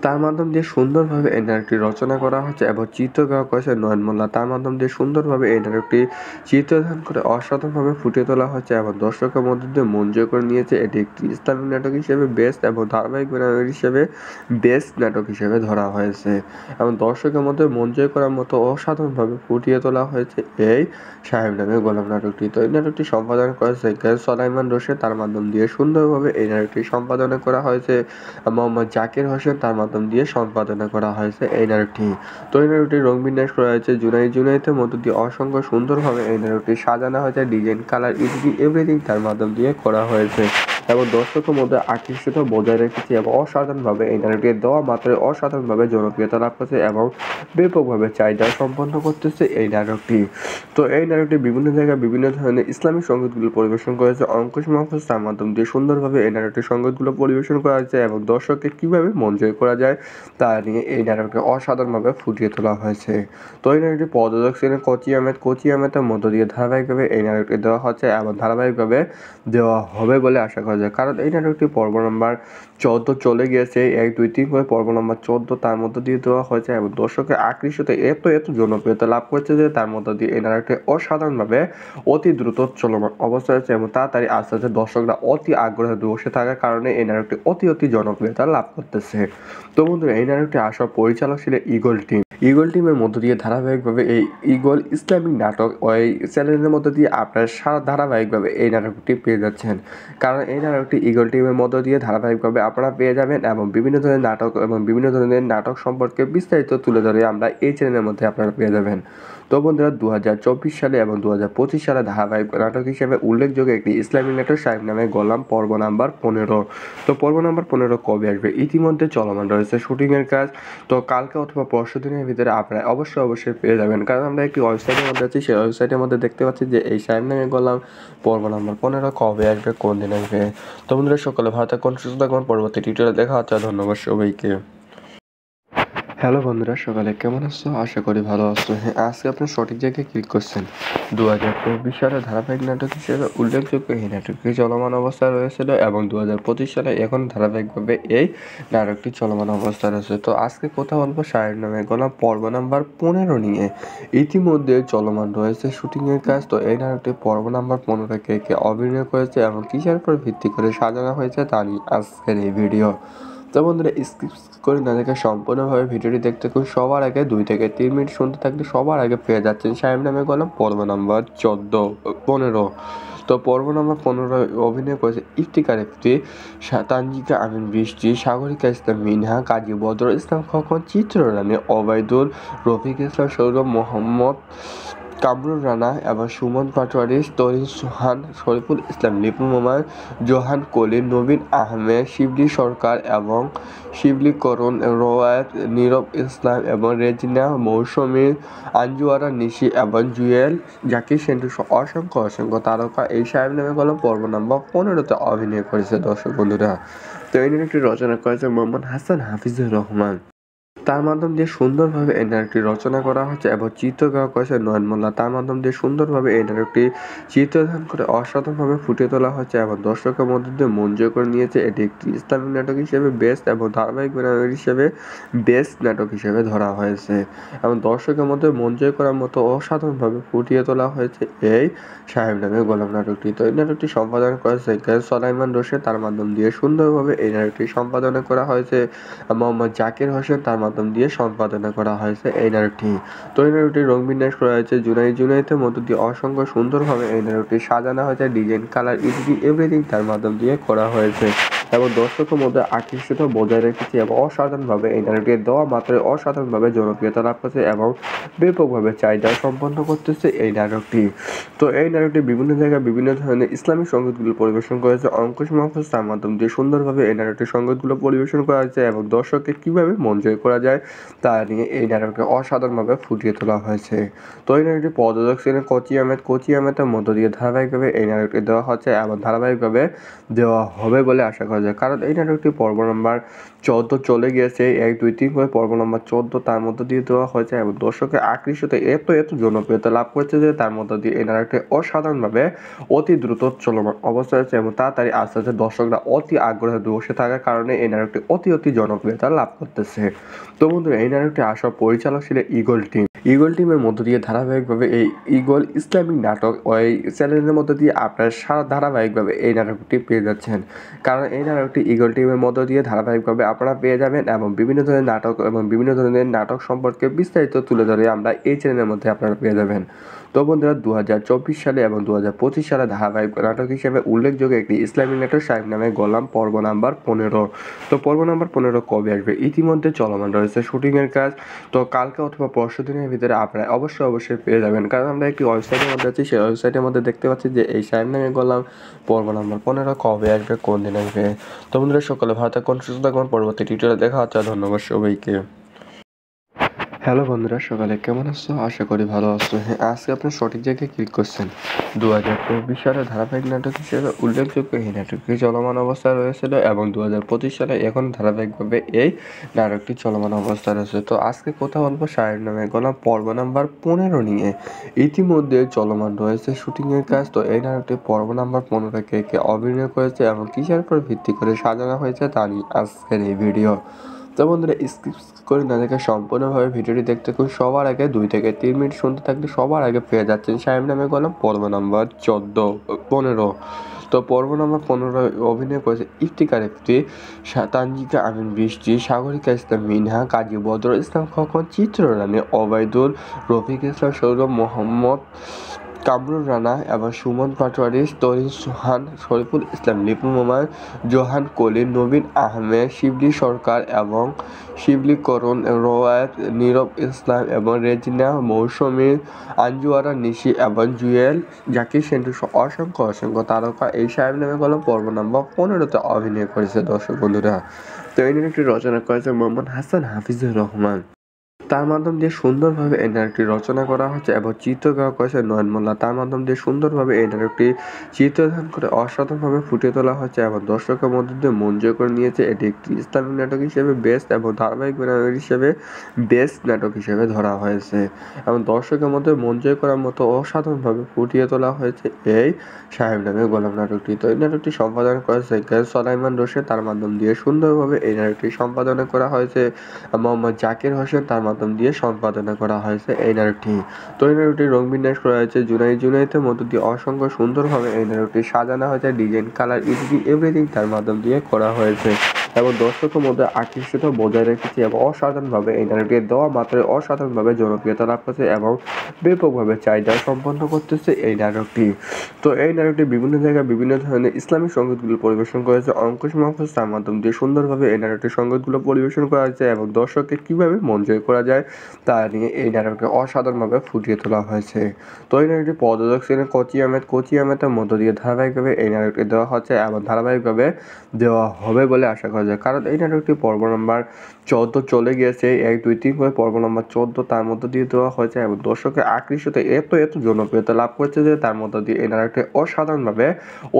S1: তার মাধ্যম দিয়ে সুন্দরভাবে এই নাটকটি রচনা করা হয়েছে এবং চিত্রগ্রাহক হয়েছে নয়ন মোল্লা। তার মাধ্যম দিয়ে সুন্দরভাবে এই নাটকটি চিত্রধারণ করে অসাধারণভাবে ফুটিয়ে তোলা হয়েছে এবং দর্শকের মধ্যে দিয়ে মন জয় করে নিয়েছে। এটি একটি ইসলামিক নাটক হিসেবে বেস্ট এবং ধারাবাহিক নাটক হিসেবে বেস্ট নাটক হিসেবে ধরা হয়েছে এবং দর্শকের মধ্যে মন জয় করার মতো অসাধারণভাবে ফুটিয়ে তোলা হয়েছে এই সাহেব নামে গোলাম নাটকটি। তো এই নাটকটি সম্পাদন করেছে সোলাইমান রশিদ। তার মাধ্যম দিয়ে সুন্দরভাবে এই নাটকটি সম্পাদনা করা হয়েছে মোহাম্মদ জাকির হোসেন। তার মাধ্যম দিয়ে সম্পাদনা করা হয়েছে এই নাটকটি। তো এই নাটকটি রং বিন্যাস করা হয়েছে জুনাইদের মধ্য দিয়ে অসংখ্য সুন্দরভাবে এই নাটকটি সাজানো হয়েছে। ডিজাইন, কালার, এডিটিং এভরিথিং তার মাধ্যম দিয়ে করা হয়েছে এবং দর্শকের মধ্যে আকর্ষিত বজায় রেখেছে এবং অসাধারণভাবে এই নাটকটি দেওয়া মাত্রায় অসাধারণভাবে জনপ্রিয়তা লাভ করছে এবং ব্যাপকভাবে চাহিদা সম্পন্ন করতেছে এই নাটকটি। তো এই নাটকটি বিভিন্ন জায়গায় বিভিন্ন ধরনের ইসলামিক সংগীতগুলো পরিবেশন করেছে অঙ্কুশ মাহফুজ। তার মাধ্যম দিয়ে সুন্দরভাবে এই নাটকটির সংগীতগুলো পরিবেশন করা হয়েছে এবং দর্শককে কীভাবে মন জয় করা যায় তা নিয়ে এই নাটকটি অসাধারণভাবে ফুটিয়ে তোলা হয়েছে। তো এই নাটকটি প্রযোজক ছিলেন কোচি আহমেদের মধ্য দিয়ে ধারাবাহিকভাবে এই নাটকটি দেওয়া হচ্ছে এবং ধারাবাহিকভাবে দেওয়া হবে বলে আশা করা যায়, কারণ এই নাটকটি পর্ব নম্বর 14 চলে গিয়েছে। 1, 2, 3 করে পর্ব নম্বর 14 তার মধ্য দিয়ে দেওয়া হয়েছে এবং দর্শকের আকর্ষিত এত জনপ্রিয়তা লাভ করছে যে তার মধ্য দিয়ে এই নাটকটি অসাধারণভাবে অতি দ্রুত চলমান অবস্থায় আছে এবং তাড়াতাড়ি আস্তে আস্তে দর্শকরা অতি আগ্রহে বসে থাকার কারণে এই নাটকটি অতি জনপ্রিয়তা লাভ করতেছে। তো বন্ধুরা, এই নাটকটি আসল পরিচালক ছিলেন ঈগল টিমের মধ্য দিয়ে ধারাবাহিকভাবে এই ঈগল ইসলামিক নাটক ওই চ্যানেলের মধ্য দিয়ে আপনারা সারা ধারাবাহিকভাবে এই নাটকটি পেয়ে যাচ্ছেন, কারণ এই নাটকটি ঈগল টিমের মধ্য দিয়ে ধারাবাহিকভাবে আপনারা পেয়ে যাবেন এবং বিভিন্ন ধরনের নাটক সম্পর্কে বিস্তারিত তুলে ধরে আমরা এই চ্যানেলের মধ্যে আপনারা পেয়ে যাবেন। তো বন্ধুরা, 2024 সালে এবং 2025 সালে ধারাবাহিক নাটক হিসেবে উল্লেখযোগ্য একটি ইসলামিক নাটক সাহেব নামে গোলাম পর্ব নাম্বার 15। তো পর্ব নাম্বার 15 কবে আসবে? ইতিমধ্যে চলমান রয়েছে শুটিংয়ের কাজ। তো কালকে অথবা পরশু দিনের ভিতরে আপনারা অবশ্যই পেয়ে যাবেন, কারণ আমরা একটি ওয়েবসাইটের মধ্যে আছি। সেই ওয়েবসাইটের মধ্যে দেখতে পাচ্ছি যে এই সাহেব নামে গোলাম পর্ব নাম্বার 15 কবে আসবে, কোন দিন আসবে। তো বন্ধুরা, সকলে ভালো থাকুন, সুস্থ থাকুন। পরবর্তী টিউটোরিয়ালে দেখা হচ্ছে। ধন্যবাদ সবাইকে। হ্যালো বন্ধুরা, সকালে কেমন আছো? আশা করি ভালো আছো। হ্যাঁ, আজকে আপনি সঠিক জায়গায় ক্লিক করছেন। 2024 সালে ধারাবাহিক নাটক হিসেবে উল্লেখযোগ্য এই নাটকটি চলমান অবস্থায় রয়েছিল এবং 2025 সালে এখন ধারাবাহিকভাবে এই নাটকটি চলমান অবস্থায় রয়েছে। তো আজকে কথা বলবো সাহেব নামে গোলাম পর্ব নাম্বার 15 নিয়ে। ইতিমধ্যে চলমান রয়েছে শুটিংয়ের কাজ। তো এই নাটকটি পর্ব নাম্বার 15 কে অভিনয় করেছে এবং কিসের উপর ভিত্তি করে সাজানো হয়েছে তা নিয়ে আজকের এই ভিডিও। তো বন্ধুরা, স্কিপ করে না দেখে সম্পূর্ণভাবে ভিডিওটি দেখতে থাকুন। সবার আগে 2 থেকে 3 মিনিট শুনতে থাকলে সবার আগে পেয়ে যাচ্ছেন সাহেব নামে গোলাম পর্ব নাম্বার 15। তো পর্ব নাম্বার 15 অভিনয় করেছে ইফতিকার ইফতি, তানজিকা আমিন বৃষ্টি, সাগরিকা ইসলাম মিনহা, কাজী বদর ইসলাম খোকন, চিত্ররানী, ওবায়দুল, রফিক ইসলাম সৌরভ, মোহাম্মদ কামরুল রানা এবং সুমন পাটোয়ারি, তরিন সুহান, শরীফুল ইসলাম, লিপু মোমায়, জোহান কলির, নবীন আহমেদ, শিবলি সরকার এবং শিবলি করণ, রোয়ায়েত, নীরব ইসলাম এবং রেজিনা, মৌসুমী, আঞ্জুয়ারা নিশি এবং জুয়েল, জাকির সেন্টু অসংখ্য তারকা এই সাহেব নামে গোলাম পর্ব নাম্বার 15 অভিনয় করেছে। দর্শক বন্ধুরা, তো এই নাটকটি রচনা করেছে মোহাম্মদ হাসান হাফিজুর রহমান। তার মাধ্যম দিয়ে সুন্দরভাবে এই নাটকটি রচনা করা হচ্ছে এবং চিত্রগ্রাহক হয়েছে নয়ন মোল্লা। তার মাধ্যম দিয়ে সুন্দরভাবে এই নাটকটি চিত্রধারণ করে অসাধারণভাবে ফুটিয়ে তোলা হচ্ছে এবং দর্শকের মধ্যে দিয়ে মন জয় করে নিয়েছে। এটি একটি ইসলামিক নাটক হিসেবে বেস্ট এবং ধারাবাহিক নাটক হিসেবে বেস্ট নাটক হিসেবে ধরা হয়েছে এবং দর্শকের মধ্যে মন জয় করার মতো অসাধারণভাবে ফুটিয়ে তোলা হয়েছে এই সাহেব নামে গোলাম নাটকটি। তো এই নাটকটি সম্পাদন করেছে সোলাইমান রশিদ। তার মাধ্যম দিয়ে সুন্দরভাবে এই নাটকটি সম্পাদনা করা হয়েছে মোহাম্মদ জাকির হোসেন। তার মাধ্যম দিয়ে সম্পাদনা করা হয়েছে এই নাটকটি। তো এই নাটকটি রং বিন্যাস করা হয়েছে জুনাইদের মধ্য দিয়ে অসংখ্য সুন্দরভাবে এই নাটকটি সাজানো হয়েছে। ডিজাইন, কালার, এডিটিং এভরিথিং তার মাধ্যম দিয়ে করা হয়েছে এবং দর্শকের মধ্যে আকর্ষিত বজায় রেখেছে এবং অসাধারণভাবে এই নাটকটি দেওয়া মাত্রায় অসাধারণভাবে জনপ্রিয়তা লাভ করছে এবং ব্যাপকভাবে চাহিদা সম্পন্ন করতেছে এই নাটকটি। তো এই নাটকটি বিভিন্ন জায়গায় বিভিন্ন ধরনের ইসলামিক সংগীতগুলো পরিবেশন করেছে অঙ্কুশ মাহফুজ। তার মাধ্যম দিয়ে সুন্দরভাবে এই নাটকটির সংগীতগুলো পরিবেশন করা হয়েছে এবং দর্শককে কীভাবে মন জয় করা যায় তা নিয়ে এই নাটকটি অসাধারণভাবে ফুটিয়ে তোলা হয়েছে। তো এই নাটকটি প্রযোজক ছিলেন কোচি আহমেদের মধ্য দিয়ে ধারাবাহিকভাবে এই নাটকটি দেওয়া হচ্ছে এবং ধারাবাহিকভাবে দেওয়া হবে বলে আশা করা করা যায়, কারণ এই নাটকটি পর্ব নাম্বার 14 চলে গিয়েছে। 1, 2, 3 করে পর্ব নাম্বার 14 তার মধ্য দিয়ে দেওয়া হয়েছে এবং দর্শকের আকৃষ্টতে এত জনপ্রিয়তা লাভ করেছে যে তার মধ্য দিয়ে এই নাটকটি অসাধারণভাবে অতি দ্রুত চলমান অবস্থায় আছে এবং তাড়াতাড়ি আস্তে আস্তে দর্শকরা অতি আগ্রহে বসে থাকার কারণে এই নাটকটি অতি জনপ্রিয়তা লাভ করতেছে। তো বন্ধুরা, এই নাটকটি আসা পরিচালক ছিল ঈগল টিম। ঈগল টিমের মধ্য দিয়ে ধারাবাহিকভাবে এই ঈগল ইসলামিক নাটক ওই চ্যানেলের মধ্য দিয়ে আপনারা সারা ধারাবাহিকভাবে এই নাটকটি পেয়ে যাচ্ছেন, কারণ এই নাটকটি ঈগল টিমের মধ্য দিয়ে ধারাবাহিকভাবে আপনারা পেয়ে যাবেন এবং বিভিন্ন ধরনের নাটক এবং বিভিন্ন ধরনের নাটক সম্পর্কে বিস্তারিত তুলে ধরে আমরা এই চ্যানেলের মধ্যে আপনারা পেয়ে যাবেন। তো বন্ধুরা, 2024 সালে এবং 2025 সালে ধারাবাহিক নাটক হিসেবে উল্লেখযোগ্য একটি ইসলামিক নাটক সাহেব নামে গোলাম পর্ব নাম্বার 15। তো পর্ব নাম্বার 15 কবে আসবে? ইতিমধ্যে চলমান রয়েছে শুটিংয়ের কাজ। তো কালকে অথবা পরশু দিনের ভিতরে আপনারা অবশ্যই পেয়ে যাবেন, কারণ আমরা একটি ওয়েবসাইটের মধ্যে আছি। সেই ওয়েবসাইটের মধ্যে দেখতে পাচ্ছি যে এই সাহেব নামে গোলাম পর্ব নাম্বার 15 কবে আসবে, কোন দিন আসবে। তো বন্ধুরা, সকলে ভালো থাকুন, সুস্থ থাকুন। পরবর্তী টিউটোরিয়ালে দেখা হচ্ছে। ধন্যবাদ সবাইকে। হ্যালো বন্ধুরা, সকালে কেমন আছো? আশা করি ভালো আছো। আজকে আপনি সঠিক জায়গায় ক্লিক করছেন। 2024 সালে ধারাবাহিক নাটক হিসেবে উল্লেখযোগ্য এই নাটকটি চলমান অবস্থায় রয়েছিল এবং 2025 সালে এখন ধারাবাহিকভাবে এই নাটকটি চলমান অবস্থায় রয়েছে। তো আজকে কথা বলবো সাহেব নামে গোলাম পর্ব নাম্বার 15 নিয়ে। ইতিমধ্যে চলমান রয়েছে শুটিংয়ের কাজ। তো এই নাটকটি পর্ব নাম্বার 15 কে অভিনয় করেছে এবং কিসের উপর ভিত্তি করে সাজানো হয়েছে তা নিয়ে আজকের এই ভিডিও। তো বন্ধুরা, স্কিপ করে না দেখে সম্পূর্ণভাবে ভিডিওটি দেখতে খুব সবার আগে 2 থেকে 3 মিনিট শুনতে থাকলে সবার আগে পেয়ে যাচ্ছেন সাহেব নামে গোলাম পর্ব নাম্বার 15। তো পর্ব নাম্বার 15 অভিনয় করেছে ইফতিকার ইফতি, তানজিকা আমিন বৃষ্টি, সাগরিকা ইসলাম মিনহা, কাজী বদর ইসলাম খোকন, চিত্ররানী, ওবায়দুল, রফিক ইসলাম সৌরভ, মোহাম্মদ কামরুল রানা এবং সুমন পাটোয়ারি, তরিন সুহান, শরীফুল ইসলাম, লিপু মোমান, জোহান কলির, নবীন আহমেদ, শিবলি সরকার এবং শিবলি করণ, রোয়ায়েত, নীরব ইসলাম এবং রেজিনা, মৌসুমী, আঞ্জুয়ারা নিশি এবং জুয়েল, জাকির সেন্টু অসংখ্য তারকা এই সাহেব নামে গোলাম পর্ব নাম্বার 15 অভিনয় করেছে। দর্শক বন্ধুরা, তো এই নাটকটি রচনা করেছে মোহাম্মদ হাসান হাফিজুর রহমান। তার মাধ্যম দিয়ে সুন্দরভাবে এই নাটকটি রচনা করা হচ্ছে এবং চিত্রগ্রহণ করেছে নয়ন মোল্লা। তার মাধ্যম দিয়ে সুন্দরভাবে এই নাটকটি চিত্রধারণ করে অসাধারণভাবে ফুটিয়ে তোলা হচ্ছে এবং দর্শকের মধ্যে দিয়ে মন জয় করে নিয়েছে। এটি একটি ইসলামিক নাটক হিসেবে বেস্ট এবং ধারাবাহিক নাটক হিসেবে বেস্ট নাটক হিসেবে ধরা হয়েছে এবং দর্শকের মধ্যে মন জয় করার মতো অসাধারণভাবে ফুটিয়ে তোলা হয়েছে এই সাহেব নামে গোলাম নাটকটি। তো এই নাটকটি সম্পাদনা করেছে সোলাইমান রশিদ। তার মাধ্যম দিয়ে সুন্দরভাবে এই নাটকটি সম্পাদনা করা হয়েছে মোহাম্মদ জাকির হোসেন। তার মাধ্যম দিয়ে সম্পাদনা করা হয়েছে এই নাটকটি। তো এই নাটকটি রং বিন্যাস করা হয়েছে জুনাইদের মধ্য দিয়ে অসংখ্য সুন্দরভাবে এই নাটকটি সাজানো হয়েছে। ডিজাইন, কালার, এভরিথিং তার মাধ্যম দিয়ে করা হয়েছে এবং দর্শকের মধ্যে আকর্ষিত বজায় রেখেছে এবং অসাধারণভাবে এই নাটকটি দেওয়া মাত্রই অসাধারণভাবে জনপ্রিয়তা লাভ করছে এবং ব্যাপকভাবে চাহিদা সম্পন্ন করতেছে এই নাটকটি। তো এই নাটকটি বিভিন্ন জায়গায় বিভিন্ন ধরনের ইসলামিক সঙ্গীতগুলো পরিবেশন করেছে অঙ্কুশ মাহফুজ। তার মাধ্যম দিয়ে সুন্দরভাবে এই নাটকটির সঙ্গীতগুলো পরিবেশন করা হয়েছে এবং দর্শককে কীভাবে মন জয় করা যায় তা নিয়ে এই নাটককে অসাধারণভাবে ফুটিয়ে তোলা হয়েছে। তো এই নাটকটি প্রযোজক ছিলেন কোচি আহমেদের মধ্য দিয়ে ধারাবাহিকভাবে এই নাটকটি দেওয়া হচ্ছে এবং ধারাবাহিকভাবে দেওয়া হবে বলে আশা করা যায়, কারণ এই নাটকটি পর্ব নাম্বার 14 চলে গিয়েছে। 1, 2, 3 করে পর্ব নাম্বার 14 তার মধ্য দিয়ে দেওয়া হয়েছে এবং দর্শকের আকৃষ্টতে এত জনপ্রিয়তা লাভ করেছে যে তার মধ্য দিয়ে এই নাটকটি অসাধারণভাবে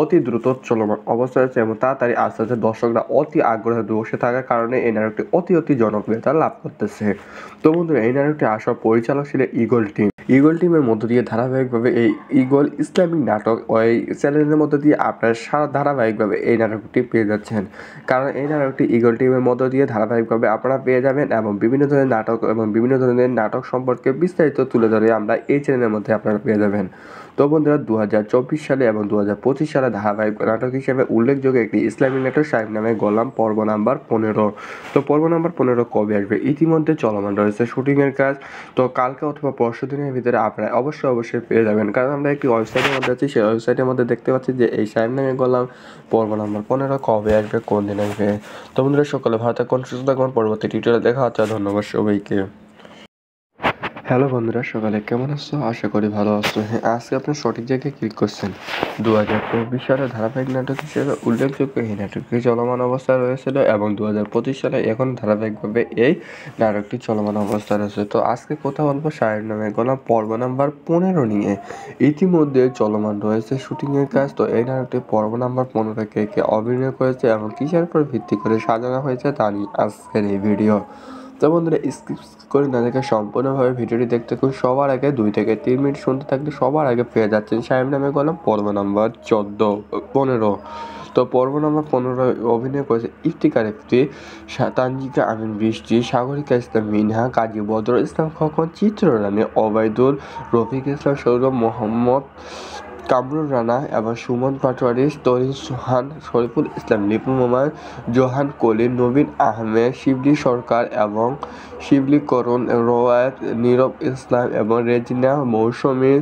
S1: অতি দ্রুত চলমান অবস্থায় আছে এবং তাড়াতাড়ি আস্তে আস্তে দর্শকরা অতি আগ্রহে বসে থাকার কারণে এই নাটকটি অতি জনপ্রিয়তা লাভ করতেছে। তো বন্ধুরা, এই নাটকটি আসা পরিচালক ছিল ঈগল টিম। ঈগল টিমের মধ্য দিয়ে ধারাবাহিকভাবে এই ঈগল ইসলামিক নাটক ওই চ্যানেলের মধ্য দিয়ে আপনারা সারা ধারাবাহিকভাবে এই নাটকটি পেয়ে যাচ্ছেন, কারণ এই নাটকটি ঈগল টিমের মধ্য দিয়ে ধারাবাহিকভাবে আপনারা পেয়ে যাবেন এবং বিভিন্ন ধরনের নাটক এবং বিভিন্ন ধরনের নাটক সম্পর্কে বিস্তারিত তুলে ধরে আমরা এই চ্যানেলের মধ্যে আপনারা পেয়ে যাবেন। তো বন্ধুরা, 2024 সালে এবং 2025 সালে ধারাবাহিক নাটক হিসেবে উল্লেখযোগ্য একটি ইসলামিক নাটক সাহেব নামে গোলাম পর্ব নাম্বার 15। তো পর্ব নাম্বার 15 কবে আসবে? ইতিমধ্যে চলমান রয়েছে শুটিংয়ের কাজ। তো কালকে অথবা পরশু দিনের ভিতরে আপনারা অবশ্যই পেয়ে যাবেন, কারণ আমরা একটি ওয়েবসাইটের মধ্যে আছি। সেই ওয়েবসাইটের মধ্যে দেখতে পাচ্ছি যে এই সাহেব নামে গোলাম পর্ব নাম্বার 15 কবে আসবে, কোন দিন আসবে। তো বন্ধুরা, সকলে ভালো থাকুন, সুস্থ থাকুন। পরবর্তী টিউটোরিয়ালে দেখা হচ্ছে। ধন্যবাদ সবাইকে। হ্যালো বন্ধুরা, সকালে কেমন আছো? আশা করি ভালো আছো। আজকে আপনার সঠিক জায়গায় ক্লিক করছেন। 2024 সালে ধারাবাহিক নাটক হিসেবে উল্লেখযোগ্য এই নাটকটি চলমান অবস্থায় রয়েছিল এবং 2025 সালে এখন ধারাবাহিকভাবে এই নাটকটি চলমান অবস্থায় রয়েছে। তো আজকে কথা বলবো সাহেব নামে গোলাম পর্ব নাম্বার 15 নিয়ে। ইতিমধ্যে চলমান রয়েছে শুটিংয়ের কাজ। তো এই নাটকটি পর্ব নাম্বার 15 কে অভিনয় করেছে এবং কিসের উপর ভিত্তি করে সাজানো হয়েছে তা নিয়ে আজকের এই ভিডিও। তো বন্ধুরা, স্কিপ করে না দেখে সম্পূর্ণভাবে ভিডিওটি দেখতে খুব সবার আগে 2 থেকে 3 মিনিট শুনতে থাকলে সবার আগে পেয়ে যাচ্ছেন সাহেব নামে গোলাম পর্ব নাম্বার 15। তো পর্ব নাম্বার 15 অভিনয় করেছে ইফতিকার ইফতি, তানজিকা আমিন বৃষ্টি, সাগরিকা ইসলাম মিনহা, কাজী বদরুল ইসলাম খোকন, চিত্ররানী ওবায়দুল, রফিক ইসলাম সৌরভ, মোহাম্মদ কামরুল রানা এবং সুমন পাটোয়ারি, তরিন সোহান, শরীফুল ইসলাম লিপু মোমায়, জোহান কলির, নবীন আহমেদ, শিবলি সরকার এবং শিবলি করণ, রোয়ায়েত, নীরব ইসলাম এবং রেজিনা মৌসুমী,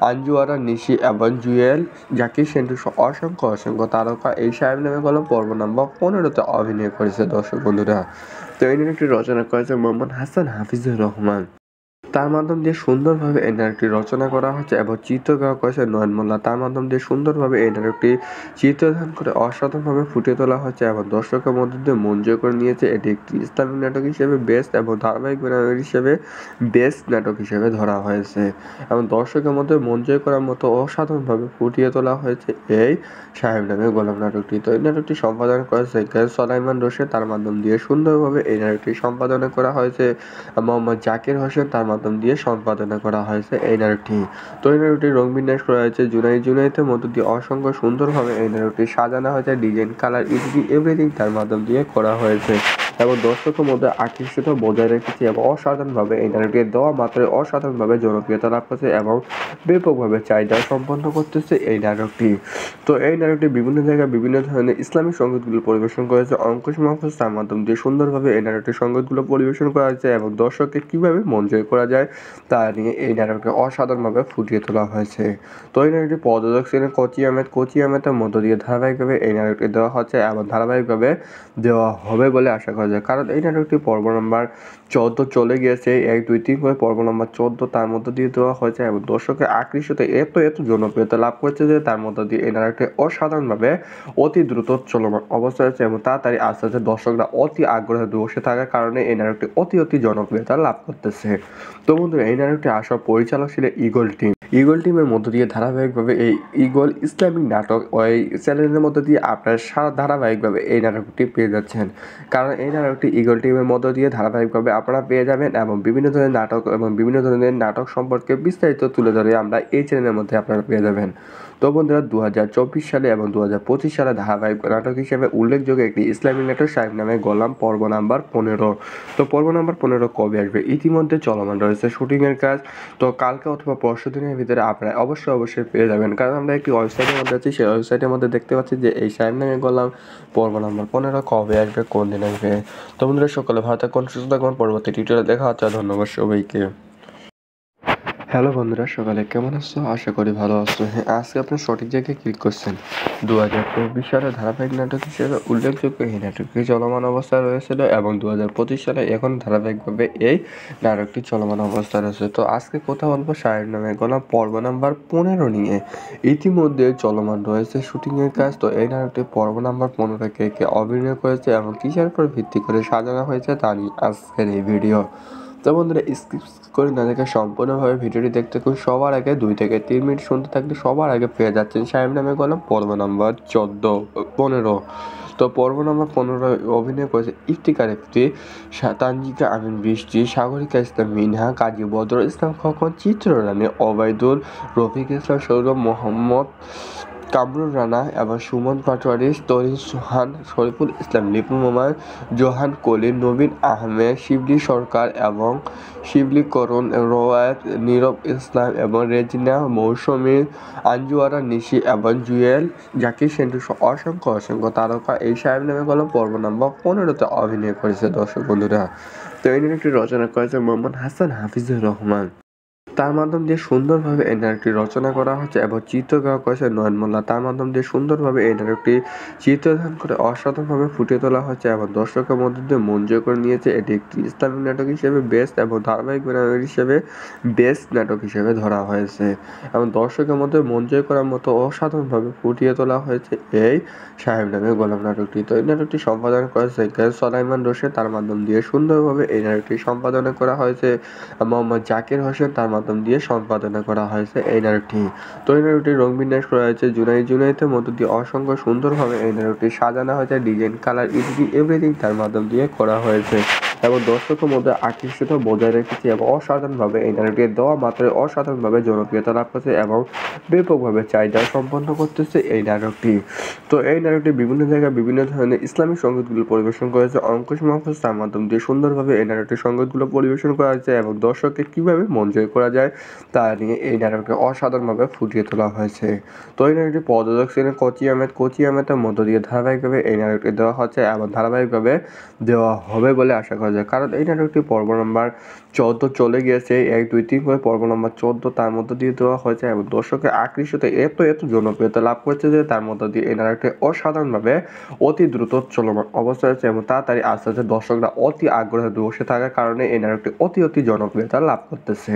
S1: আঞ্জুয়ারা নিশি এবং জুয়েল, জাকির সেন্টু অসংখ্য তারকা এই সাহেব নামে গল্প পর্ব নাম্বার 15 অভিনয় করেছে দর্শক বন্ধুরা। তো এই নাটকটি রচনা করেছে মোহাম্মদ হাসান হাফিজুর রহমান। তার মাধ্যম দিয়ে সুন্দরভাবে এই নাটকটি রচনা করা হচ্ছে এবং চিত্রগ্রহণ করেছে নয়ন মোল্লা। তার মাধ্যম দিয়ে সুন্দরভাবে এই নাটকটি চিত্রধারণ করে অসাধারণভাবে ফুটিয়ে তোলা হচ্ছে এবং দর্শকের মধ্যে দিয়ে মন জয় করে নিয়েছে। এটি একটি ইসলামিক নাটক হিসেবে বেস্ট এবং ধারাবাহিক নাটক হিসেবে বেস্ট নাটক হিসেবে ধরা হয়েছে এবং দর্শকের মধ্যে মন জয় করার মতো অসাধারণভাবে ফুটিয়ে তোলা হয়েছে এই সাহেব নামে গোলাম নাটকটি। তো এই নাটকটি সম্পাদনা করেছে সলাইমান রশিদ। তার মাধ্যম দিয়ে সুন্দরভাবে এই নাটকটি সম্পাদনা করা হয়েছে মোহাম্মদ জাকির হোসেন। তার মাধ্যম দিয়ে সম্পাদনা করা হয়েছে এই নাটকটি। তো এই নাটকটির রং বিন্যাস করা হয়েছে জুনাইদের মধ্য দিয়ে অসংখ্য সুন্দরভাবে এই নাটকটি সাজানো হয়েছে। ডিজাইন, কালার, এভরিথিং তার মাধ্যম দিয়ে করা হয়েছে এবং দর্শকের মধ্যে আকর্ষিত বজায় রেখেছে এবং অসাধারণভাবে এই নাটকটি দেওয়া মাত্রায় অসাধারণভাবে জনপ্রিয়তা লাভ করছে এবং ব্যাপকভাবে চাহিদা সম্পন্ন করতেছে এই নাটকটি। তো এই নাটকটি বিভিন্ন জায়গায় বিভিন্ন ধরনের ইসলামিক সংগীতগুলো পরিবেশন করেছে অঙ্কুশ মাহফুজ। তার মাধ্যম দিয়ে সুন্দরভাবে এই নাটকটির সংগীতগুলো পরিবেশন করা হয়েছে এবং দর্শককে কীভাবে মন জয় করা যায় তা নিয়ে এই নাটকটি অসাধারণভাবে ফুটিয়ে তোলা হয়েছে। তো এই নাটকটি প্রযোজক ছিলেন কোচি আহমেদের মধ্য দিয়ে ধারাবাহিকভাবে এই নাটকটি দেওয়া হচ্ছে এবং ধারাবাহিকভাবে দেওয়া হবে বলে আশা করা যায়, কারণ এই নাটকটি পর্ব নাম্বার 14 চলে গিয়েছে। 1, 2, 3 করে পর্ব নাম্বার 14 তার মধ্য দিয়ে দেওয়া হয়েছে এবং দর্শকের আকর্ষিত এত জনপ্রিয়তা লাভ করেছে যে তার মধ্য দিয়ে এই নাটকটি অসাধারণভাবে অতি দ্রুত চলমান অবস্থায় আছে এবং তাড়াতাড়ি আস্তে আস্তে দর্শকরা অতি আগ্রহে বসে থাকার কারণে এই নাটকটি অতি জনপ্রিয়তা লাভ করতেছে। তো বন্ধুরা, এই নাটকটি আসার পরিচালক ছিল ঈগল টিমের মধ্য দিয়ে ধারাবাহিকভাবে এই ঈগল ইসলামিক নাটক ওই চ্যানেলের মধ্য দিয়ে আপনারা সারা ধারাবাহিকভাবে এই নাটকটি পেয়ে যাচ্ছেন, কারণ এই নাটকটি ঈগল টিমের মধ্য দিয়ে ধারাবাহিকভাবে আপনারা পেয়ে যাবেন এবং বিভিন্ন ধরনের নাটক সম্পর্কে বিস্তারিত তুলে ধরে আমরা এই চ্যানেলের মধ্যে আপনারা পেয়ে যাবেন। তো বন্ধুরা, 2024 সালে এবং 2025 সালে ধারাবাহিক নাটক হিসেবে উল্লেখযোগ্য একটি ইসলামিক নাটক সাহেব নামে গোলাম পর্ব নাম্বার 15। তো পর্ব নাম্বার 15 কবে আসবে? ইতিমধ্যে চলমান রয়েছে শুটিংয়ের কাজ। তো কালকে অথবা পরশু দিনের ভিতরে আপনারা অবশ্যই পেয়ে যাবেন, কারণ আমরা একটি ওয়েবসাইটের মধ্যে আছি। সেই ওয়েবসাইটের মধ্যে দেখতে পাচ্ছি যে এই সাহেব নামে গোলাম পর্ব নাম্বার 15 কবে আসবে, কোন দিন আসবে। তো বন্ধুরা, সকলে ভালো থাকুন, সুস্থ থাকুন। পরবর্তী টিউটোরিয়ালে দেখা হচ্ছে। ধন্যবাদ সবাইকে। হ্যালো বন্ধুরা, সকালে কেমন আছো? আশা করি ভালো আছো। আজকে আপনার সঠিক জায়গায় ক্লিক করছেন। 2024 সালে ধারাবাহিক নাটক হিসেবে উল্লেখযোগ্য এই নাটকটি চলমান অবস্থায় রয়েছিল এবং 2025 সালে এখন ধারাবাহিকভাবে এই নাটকটি চলমান অবস্থায় রয়েছে। তো আজকে কথা বলবো সাহেব নামে গোলাম পর্ব নাম্বার 15 নিয়ে। ইতিমধ্যে চলমান রয়েছে শুটিংয়ের কাজ। তো এই নাটকটি পর্ব নাম্বার 15 কে অভিনয় করেছে এবং কিসের উপর ভিত্তি করে সাজানো হয়েছে তা নিয়ে আজকের এই ভিডিও। তো বন্ধুরা, স্কিপ করে না দেখে সম্পূর্ণভাবে ভিডিওটি দেখতে খুব সবার আগে 2 থেকে 3 মিনিট শুনতে থাকলে সবার আগে পেয়ে যাচ্ছেন সাহেব নামে গোলাম পর্ব নাম্বার 15। তো পর্ব নাম্বার 15 অভিনয় করেছে ইফতিকার ইফতি, তানজিকা আমিন বৃষ্টি, সাগরিকা ইসলাম মিনহা, কাজী বদরুল ইসলাম খোকন, চিত্ররানী ওবায়দুল, রফিক ইসলাম সৌরভ, মোহাম্মদ কামরুল রানা এবং সুমন পাটোয়ারি, তরিন সোহান, শরীফুল ইসলাম লিপু মোমায়, জোহান কলির, নবীন আহমেদ, শিবলি সরকার এবং শিবলি করণ, রোয়ায়েত, নীরব ইসলাম এবং রেজিনা মৌসুমী, আঞ্জুয়ারা নিশি এবং জুয়েল, জাকির সেন্টু অসংখ্য তারকা এই সাহেব নামে গল্প পর্ব নাম্বার 15 অভিনয় করেছে দর্শক বন্ধুরা। তো এই নাটকটি রচনা করেছে মোহাম্মদ হাসান হাফিজুর রহমান। তার মাধ্যম দিয়ে সুন্দরভাবে এই নাটকটি রচনা করা হচ্ছে এবং চিত্রগ্রাহক করেছে নয়ন মোল্লা। তার মাধ্যম দিয়ে সুন্দরভাবে এই নাটকটি চিত্রধারণ করে অসাধারণভাবে ফুটিয়ে তোলা হচ্ছে এবং দর্শকের মধ্য দিয়ে মন জয় করে নিয়েছে। এটি একটি ইসলামিক নাটক হিসেবে বেস্ট এবং ধারাবাহিক নাটক হিসেবে বেস্ট নাটক হিসেবে ধরা হয়েছে এবং দর্শকের মধ্যে মন জয় করার মতো অসাধারণভাবে ফুটিয়ে তোলা হয়েছে এই সাহেব নামে গোলাম নাটকটি। তো এই নাটকটি সম্পাদনা করেছে সোলাইমান রশিদ। তার মাধ্যম দিয়ে সুন্দরভাবে এই নাটকটি সম্পাদনা করা হয়েছে মোহাম্মদ জাকির হোসেন। তার মাধ্যম দিয়ে সম্পাদনা করা হয়েছে এই নাটকটি। তো এই নাটকটির রং বিন্যাস করা হয়েছে জুনাইদের মধ্য দিয়ে অসংখ্য সুন্দরভাবে এই নাটকটি সাজানো হয়েছে। ডিজাইন, কালার, এডিটিং এভরিথিং তার মাধ্যম দিয়ে করা হয়েছে এবং দর্শকের মধ্যে আকর্ষিত বজায় রেখেছে এবং অসাধারণভাবে এই নাটকটি দেওয়া মাত্রই অসাধারণভাবে জনপ্রিয়তা লাভ করছে এবং ব্যাপকভাবে চাহিদা সম্পন্ন করতেছে এই নাটকটি। তো এই নাটকটি বিভিন্ন জায়গায় বিভিন্ন ধরনের ইসলামিক সঙ্গীতগুলো পরিবেশন করেছে অঙ্কুশ মাহফুজ। তার মাধ্যম দিয়ে সুন্দরভাবে এই নাটকটির সঙ্গীতগুলো পরিবেশন করা হয়েছে এবং দর্শককে কীভাবে মন জয় করা যায় তা নিয়ে এই নাটককে অসাধারণভাবে ফুটিয়ে তোলা হয়েছে। তো এই নাটকটি প্রযোজক ছিলেন কোচি আহমেদের মধ্য দিয়ে ধারাবাহিকভাবে এই নাটকটি দেওয়া হচ্ছে এবং ধারাবাহিকভাবে দেওয়া হবে বলে আশা করা যায়, কারণ এই নাটকটি পর্ব নম্বর 14 চলে গিয়েছে। 1, 2, 3 করে পর্ব নম্বর 14 তার মধ্য দিয়ে দেওয়া হয়েছে এবং দর্শকের আকর্ষিত এত জনপ্রিয়তা লাভ করছে যে তার মধ্য দিয়ে এই নাটকটি অসাধারণভাবে অতি দ্রুত চলমান অবস্থায় আছে এবং তাড়াতাড়ি আস্তে আস্তে দর্শকরা অতি আগ্রহে বসে থাকার কারণে এই নাটকটি অতি জনপ্রিয়তা লাভ করতেছে।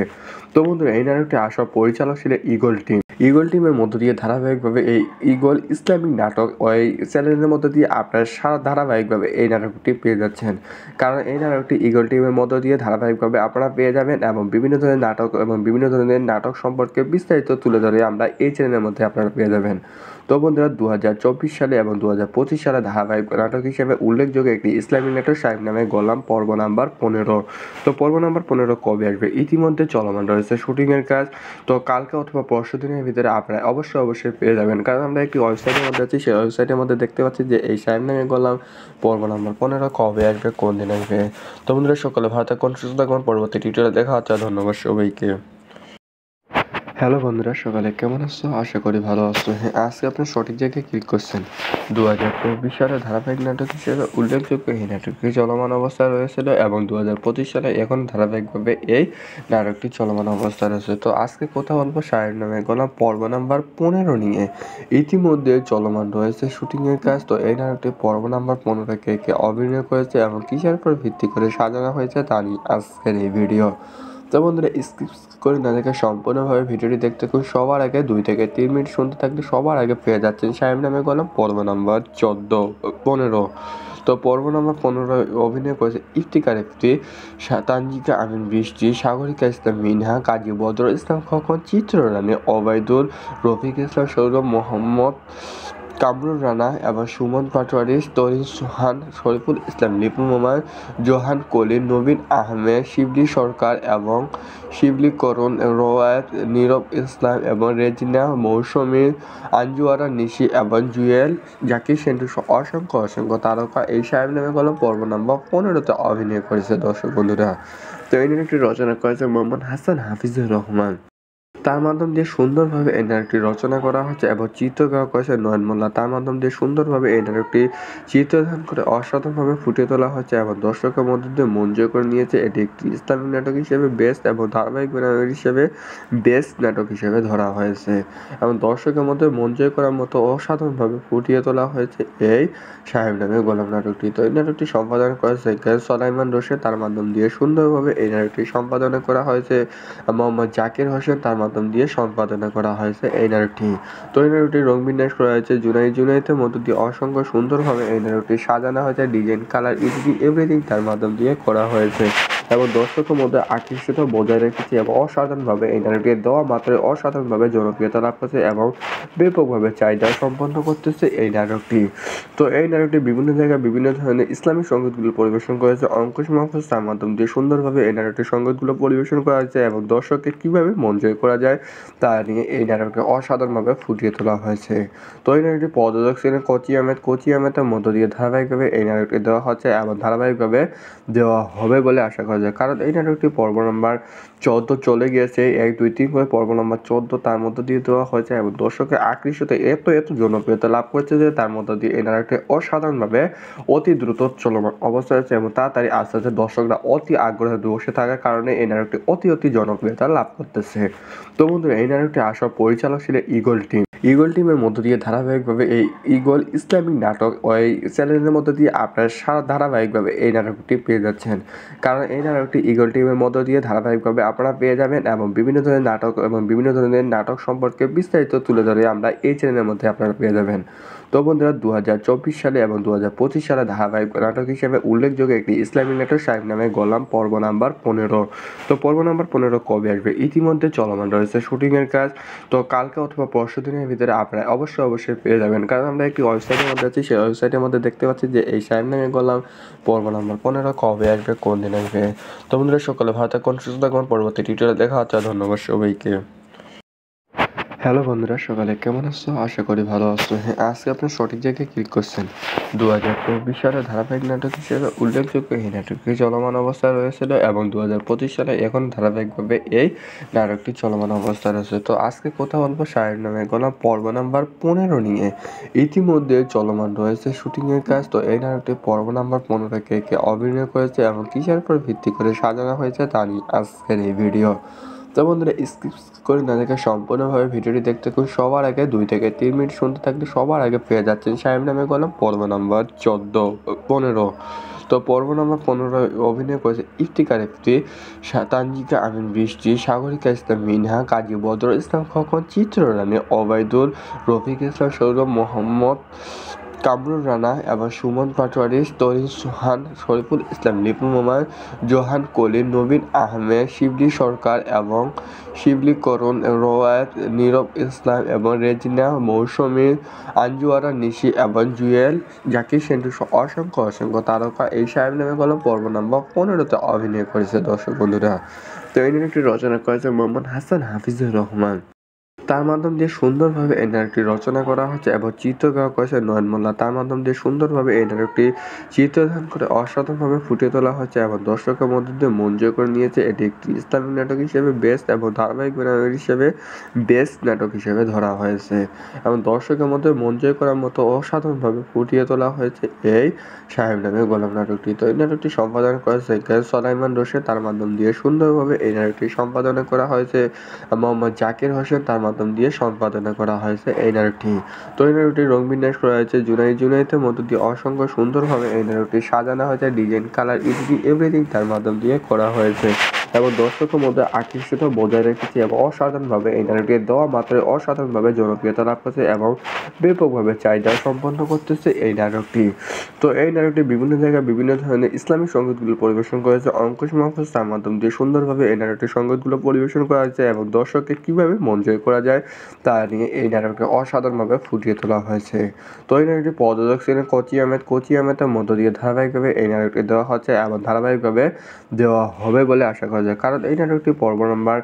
S1: তো বন্ধুরা, এই নাটকটি আসা পরিচালক ছিলেন ইগল টিমের মধ্য দিয়ে ধারাবাহিকভাবে এই ইগল ইসলামিক নাটক ওই চ্যানেলের মধ্য দিয়ে আপনারা সারা ধারাবাহিকভাবে এই নাটকটি পেয়ে যাচ্ছেন, কারণ এই নাটকটি ইগল টিমের মধ্য দিয়ে ধারাবাহিকভাবে আপনারা পেয়ে যাবেন এবং বিভিন্ন ধরনের নাটক সম্পর্কে বিস্তারিত তুলে ধরে আমরা এই চ্যানেলের মধ্যে আপনারা পেয়ে যাবেন। তো বন্ধুরা, 2024 সালে এবং 2025 সালে ধারাবাহিক নাটক হিসেবে উল্লেখযোগ্য একটি ইসলামিক নাটক সাহেব নামে গোলাম পর্ব নাম্বার 15। তো পর্ব নাম্বার 15 কবে আসবে? ইতিমধ্যে চলমান রয়েছে শুটিংয়ের কাজ। তো কালকে অথবা পরশু দিনের ভিতরে আপনারা অবশ্যই পেয়ে যাবেন, কারণ আমরা একটি ওয়েবসাইটের মধ্যে আছি। সেই ওয়েবসাইটের মধ্যে দেখতে পাচ্ছি যে এই সাহেব নামে গোলাম পর্ব নাম্বার 15 কবে আসবে, কোন দিন আসবে। তো বন্ধুরা, সকলে ভালো থাকুন, সুস্থ থাকুন। পরবর্তী টিউটোরিয়ালে দেখা হচ্ছে। ধন্যবাদ সবাইকে। হ্যালো বন্ধুরা, সকালে কেমন আছো? আশা করি ভালো আছো। হ্যাঁ, আজকে আপনি সঠিক জায়গায় ক্লিক করছেন। 2024 সালে ধারাবাহিক নাটক হিসেবে উল্লেখযোগ্য এই নাটকটি চলমান অবস্থায় রয়েছিল এবং 2025 সালে এখন ধারাবাহিকভাবে এই নাটকটি চলমান অবস্থায় রয়েছে। তো আজকে কথা বলবো সাহেব নামে গোলাম পর্ব নাম্বার 15 নিয়ে। ইতিমধ্যে চলমান রয়েছে শুটিংয়ের কাজ। তো এই নাটকটি পর্ব নাম্বার 15 কে অভিনয় করেছে এবং কিসের উপর ভিত্তি করে সাজানো হয়েছে তা নিয়ে আজকের এই ভিডিও। তো বন্ধুরা, স্কিপ করে না দেখে সম্পূর্ণভাবে ভিডিওটি দেখতে থাকুন। সবার আগে 2 থেকে 3 মিনিট শুনতে থাকলে সবার আগে পেয়ে যাচ্ছেন সাহেব নামে গোলাম পর্ব নাম্বার 15। তো পর্ব নাম্বার 15 অভিনয় করেছে ইফতিকার ইফতি, তানজিকা আমিন বৃষ্টি, সাগরিকা ইসলাম মিনহা, কাজী বদরুল ইসলাম খোকন, চিত্ররানী ওবায়দুল, রফিক ইসলাম সৌরভ, মোহাম্মদ কামরুল রানা এবং সুমন পাটোয়ারি, তরিন সুহান, শরীফুল ইসলাম, লিপু মোমান, জোহান কলির, নবীন আহমেদ, শিবলি সরকার এবং শিবলি করণ, রোয়ায়েত, নীরব ইসলাম এবং রেজিনা, মৌসুমী, আঞ্জুয়ারা নিশি এবং জুয়েল, জাকির সেন্টু অসংখ্য তারকা এই সাহেব নামে গোলাম পর্ব নাম্বার 15 অভিনয় করেছে। দর্শক বন্ধুরা, তো এই নাটকটি রচনা করেছে মোহাম্মদ হাসান হাফিজুর রহমান। তার মাধ্যম দিয়ে সুন্দরভাবে এই নাটকটি রচনা করা হচ্ছে এবং চিত্রগ্রাহক করেছে নয়ন মোল্লা। তার মাধ্যম দিয়ে সুন্দরভাবে এই নাটকটি চিত্রধারণ করে অসাধারণভাবে ফুটিয়ে তোলা হচ্ছে এবং দর্শকের মধ্য দিয়ে মন জয় করে নিয়েছে। এটি একটি ইসলামিক নাটক হিসেবে বেস্ট এবং ধারাবাহিক নাটক হিসেবে বেস্ট নাটক হিসেবে ধরা হয়েছে এবং দর্শকের মধ্যে মন জয় করার মতো অসাধারণভাবে ফুটিয়ে তোলা হয়েছে এই সাহেব নামে গোলাম নাটকটি। তো এই নাটকটি সম্পাদনা করেছে সোলাইমান রশিদ। তার মাধ্যম দিয়ে সুন্দরভাবে এই নাটকটি সম্পাদনা করা হয়েছে মোহাম্মদ জাকির হোসেন। তার মাধ্যম দিয়ে সম্পাদনা করা হয়েছে এই নাটকটি। তো এই নাটকটির রং বিন্যাস করা হয়েছে জুনাইদের মধ্য দিয়ে অসংখ্য সুন্দরভাবে এই নাটকটি সাজানো হয়েছে। ডিজাইন, কালার, এডিটিং এভরিথিং তার মাধ্যম দিয়ে করা হয়েছে এবং দর্শকের মধ্যে আকর্ষিত বজায় রেখেছে এবং অসাধারণভাবে এই নাটকটি দেওয়া মাত্রই অসাধারণভাবে জনপ্রিয়তা লাভ করছে এবং ব্যাপকভাবে চাহিদা সম্পন্ন করতেছে এই নাটকটি। তো এই নাটকটি বিভিন্ন জায়গায় বিভিন্ন ধরনের ইসলামিক সঙ্গীতগুলো পরিবেশন করেছে অঙ্কুশ মাহফুজ। তার মাধ্যম দিয়ে সুন্দরভাবে এই নাটকটির সঙ্গীতগুলো পরিবেশন করা হয়েছে এবং দর্শককে কীভাবে মন জয় করা যায় তা নিয়ে এই নাটককে অসাধারণভাবে ফুটিয়ে তোলা হয়েছে। তো এই নাটকটি প্রযোজক ছিলেন কোচি আহমেদের মধ্য দিয়ে ধারাবাহিকভাবে এই নাটকটি দেওয়া হচ্ছে এবং ধারাবাহিকভাবে দেওয়া হবে বলে আশা করা যায়, কারণ এই নাটকটি পর্ব নম্বর 14 চলে গিয়েছে 1 2 3 করে পর্ব নাম্বার 14 তার মধ্য দিয়ে দেওয়া হয়েছে এবং দর্শকের আকৃষ্টতে এত জনপ্রিয়তা লাভ করেছে যে তার মধ্য দিয়ে এই নাটকটি অসাধারণভাবে অতি দ্রুত চলমান অবস্থায় আছে এবং তাড়াতাড়ি আস্তে আস্তে দর্শকরা অতি আগ্রহে বসে থাকার কারণে এই নাটকটি অতি জনপ্রিয়তা লাভ করতেছে। তো বন্ধুরা এই নাটকটি আসার পরিচালক ছিলেন ঈগল টিমের মধ্য দিয়ে ধারাবাহিকভাবে এই ঈগল ইসলামিক নাটক ওই চ্যানেলের মধ্য দিয়ে আপনারা সারা ধারাবাহিকভাবে এই নাটকটি পেয়ে যাচ্ছেন। কারণ এই নাটকটি ঈগল টিমের মধ্য দিয়ে ধারাবাহিকভাবে আপনারা পেয়ে যাবেন এবং বিভিন্ন ধরনের নাটক সম্পর্কে বিস্তারিত তুলে ধরে আমরা এই চ্যানেলের মধ্যে আপনারা পেয়ে যাবেন। তো বন্ধুরা 2024 সালে এবং 2025 সালে ধারাবাহিক নাটক হিসেবে উল্লেখযোগ্য একটি ইসলামিক নাটক সাহেব নামে গোলাম পর্ব নাম্বার 15। তো পর্ব নাম্বার 15 কবে আসবে? ইতিমধ্যে চলমান রয়েছে শুটিংয়ের কাজ। তো কালকে অথবা পরশু দিনের ভিতরে আপনারা অবশ্যই পেয়ে যাবেন। কারণ আমরা একটি ওয়েবসাইটের মধ্যে আছি, সেই ওয়েবসাইটের মধ্যে দেখতে পাচ্ছি যে এই সাহেব নামে গোলাম পর্ব নাম্বার 15 কবে আসবে, কোন দিন আসবে। তো বন্ধুরা সকলে ভালো থাকুন, সুস্থ থাকুন, পরবর্তী টিউটোরিয়ালে দেখা হচ্ছে। ধন্যবাদ সবাইকে। হ্যালো বন্ধুরা, সকালে কেমন আছো? আশা করি ভালো আছো। আজকে আপনার সঠিক জায়গায় ক্লিক করছেন। 2024 সালে ধারাবাহিক নাটক হিসেবে উল্লেখযোগ্য এই নাটকটি চলমান অবস্থায় রয়েছিল এবং 2025 সালে এখন ধারাবাহিকভাবে এই নাটকটি চলমান অবস্থায় রয়েছে। তো আজকে কথা বলবো সাহেব নামে গোলাম পর্ব নাম্বার 15 নিয়ে। ইতিমধ্যে চলমান রয়েছে শুটিংয়ের কাজ। তো এই নাটকটি পর্ব নাম্বার 15 কে অভিনয় করেছে এবং কিসের উপর ভিত্তি করে সাজানো হয়েছে তা নিয়ে আজকের এই ভিডিও। তো বন্ধুরা স্কিপ করে না দেখে সম্পূর্ণভাবে ভিডিওটি দেখতে খুব সবার আগে 2 থেকে 3 মিনিট শুনতে থাকলে সবার আগে পেয়ে যাচ্ছেন সাহেব নামে গোলাম পর্ব নাম্বার 15। তো পর্ব নাম্বার 15 অভিনয় করেছে ইফতিকার ইফতি, তানজিকা আমিন বৃষ্টি, সাগরিকা ইসলাম মিনহা, কাজী বদরুল ইসলাম খোকন, চিত্ররানী, ওবায়দুল, রফিক ইসলাম সৌরভ, মোহাম্মদ কামরুল রানা এবং সুমন পাটোয়ারি, তরিন সুহান, শরীফুল ইসলাম লিপু মামা, জোহান কলির, নবীন আহমেদ, শিবলি সরকার এবং শিবলি করণ, রোয়ায়েত, নীরব ইসলাম এবং রেজিনা মৌসুমী, আঞ্জুয়ারা নিশি এবং জুয়েল, জাকির সেন্টু অসংখ্য তারকা এই সাহেব নামে গেল পর্ব নাম্বার 15তে অভিনয় করেছে। দর্শক বন্ধুরা, তো এই নাটকটি রচনা করেছে মোহাম্মদ হাসান হাফিজুর রহমান। তার মাধ্যম দিয়ে সুন্দরভাবে এই নাটকটি রচনা করা হচ্ছে এবং চিত্রগ্রহণ করেছে নয়ন মোল্লা। তার মাধ্যম দিয়ে সুন্দরভাবে এই নাটকটি চিত্রধারণ করে অসাধারণভাবে ফুটিয়ে তোলা হচ্ছে এবং দর্শকের মধ্যে দিয়ে মন জয় করে নিয়েছে। এটি একটি ইসলামিক নাটক হিসেবে বেস্ট এবং ধারাবাহিক নাটক হিসেবে বেস্ট নাটক হিসেবে ধরা হয়েছে এবং দর্শকের মধ্যে মন জয় করার মতো অসাধারণভাবে ফুটিয়ে তোলা হয়েছে এই সাহেব নামে গোলাম নাটকটি। তো এই নাটকটি সম্পাদনা করেছে সোলাইমান রশিদ। তার মাধ্যম দিয়ে সুন্দরভাবে এই নাটকটি সম্পাদনা করা হয়েছে মোহাম্মদ জাকির হোসেন। তার মাধ্যম দিয়ে সম্পাদনা করা হয়েছে এই নাটকটি। তো এই নাটকটি রং বিন্যাস করা হয়েছে জুনাইদের মধ্য দিয়ে অসংখ্য সুন্দরভাবে এই নাটকটি সাজানো হয়েছে। ডিজাইন, কালার, এভরিথিং তার মাধ্যম দিয়ে করা হয়েছে এবং দর্শকের মধ্যে আকৃষ্ট বজায় রেখেছে এবং অসাধারণভাবে এই নাটকটি দেওয়া মাত্রায় অসাধারণভাবে জনপ্রিয়তা লাভ করছে এবং ব্যাপকভাবে চাহিদা সম্পন্ন করতেছে এই নাটকটি। তো এই নাটকটি বিভিন্ন জায়গায় বিভিন্ন ধরনের ইসলামিক সংগীতগুলো পরিবেশন করেছে অঙ্কুশ মাহফুজ। তার মাধ্যম দিয়ে সুন্দরভাবে এই নাটকটির সংগীতগুলো পরিবেশন করা হয়েছে এবং দর্শককে কীভাবে মন জয় করা যায় তা নিয়ে এই নাটকটি অসাধারণভাবে ফুটিয়ে তোলা হয়েছে। তো এই নাটকটি প্রযোজক ছিলেন কোচি আহমেদের মধ্য দিয়ে ধারাবাহিকভাবে এই নাটকটি দেওয়া হচ্ছে এবং ধারাবাহিকভাবে দেওয়া হবে বলে আশা করা যায়। কারণ এই নাটকটি পর্ব নাম্বার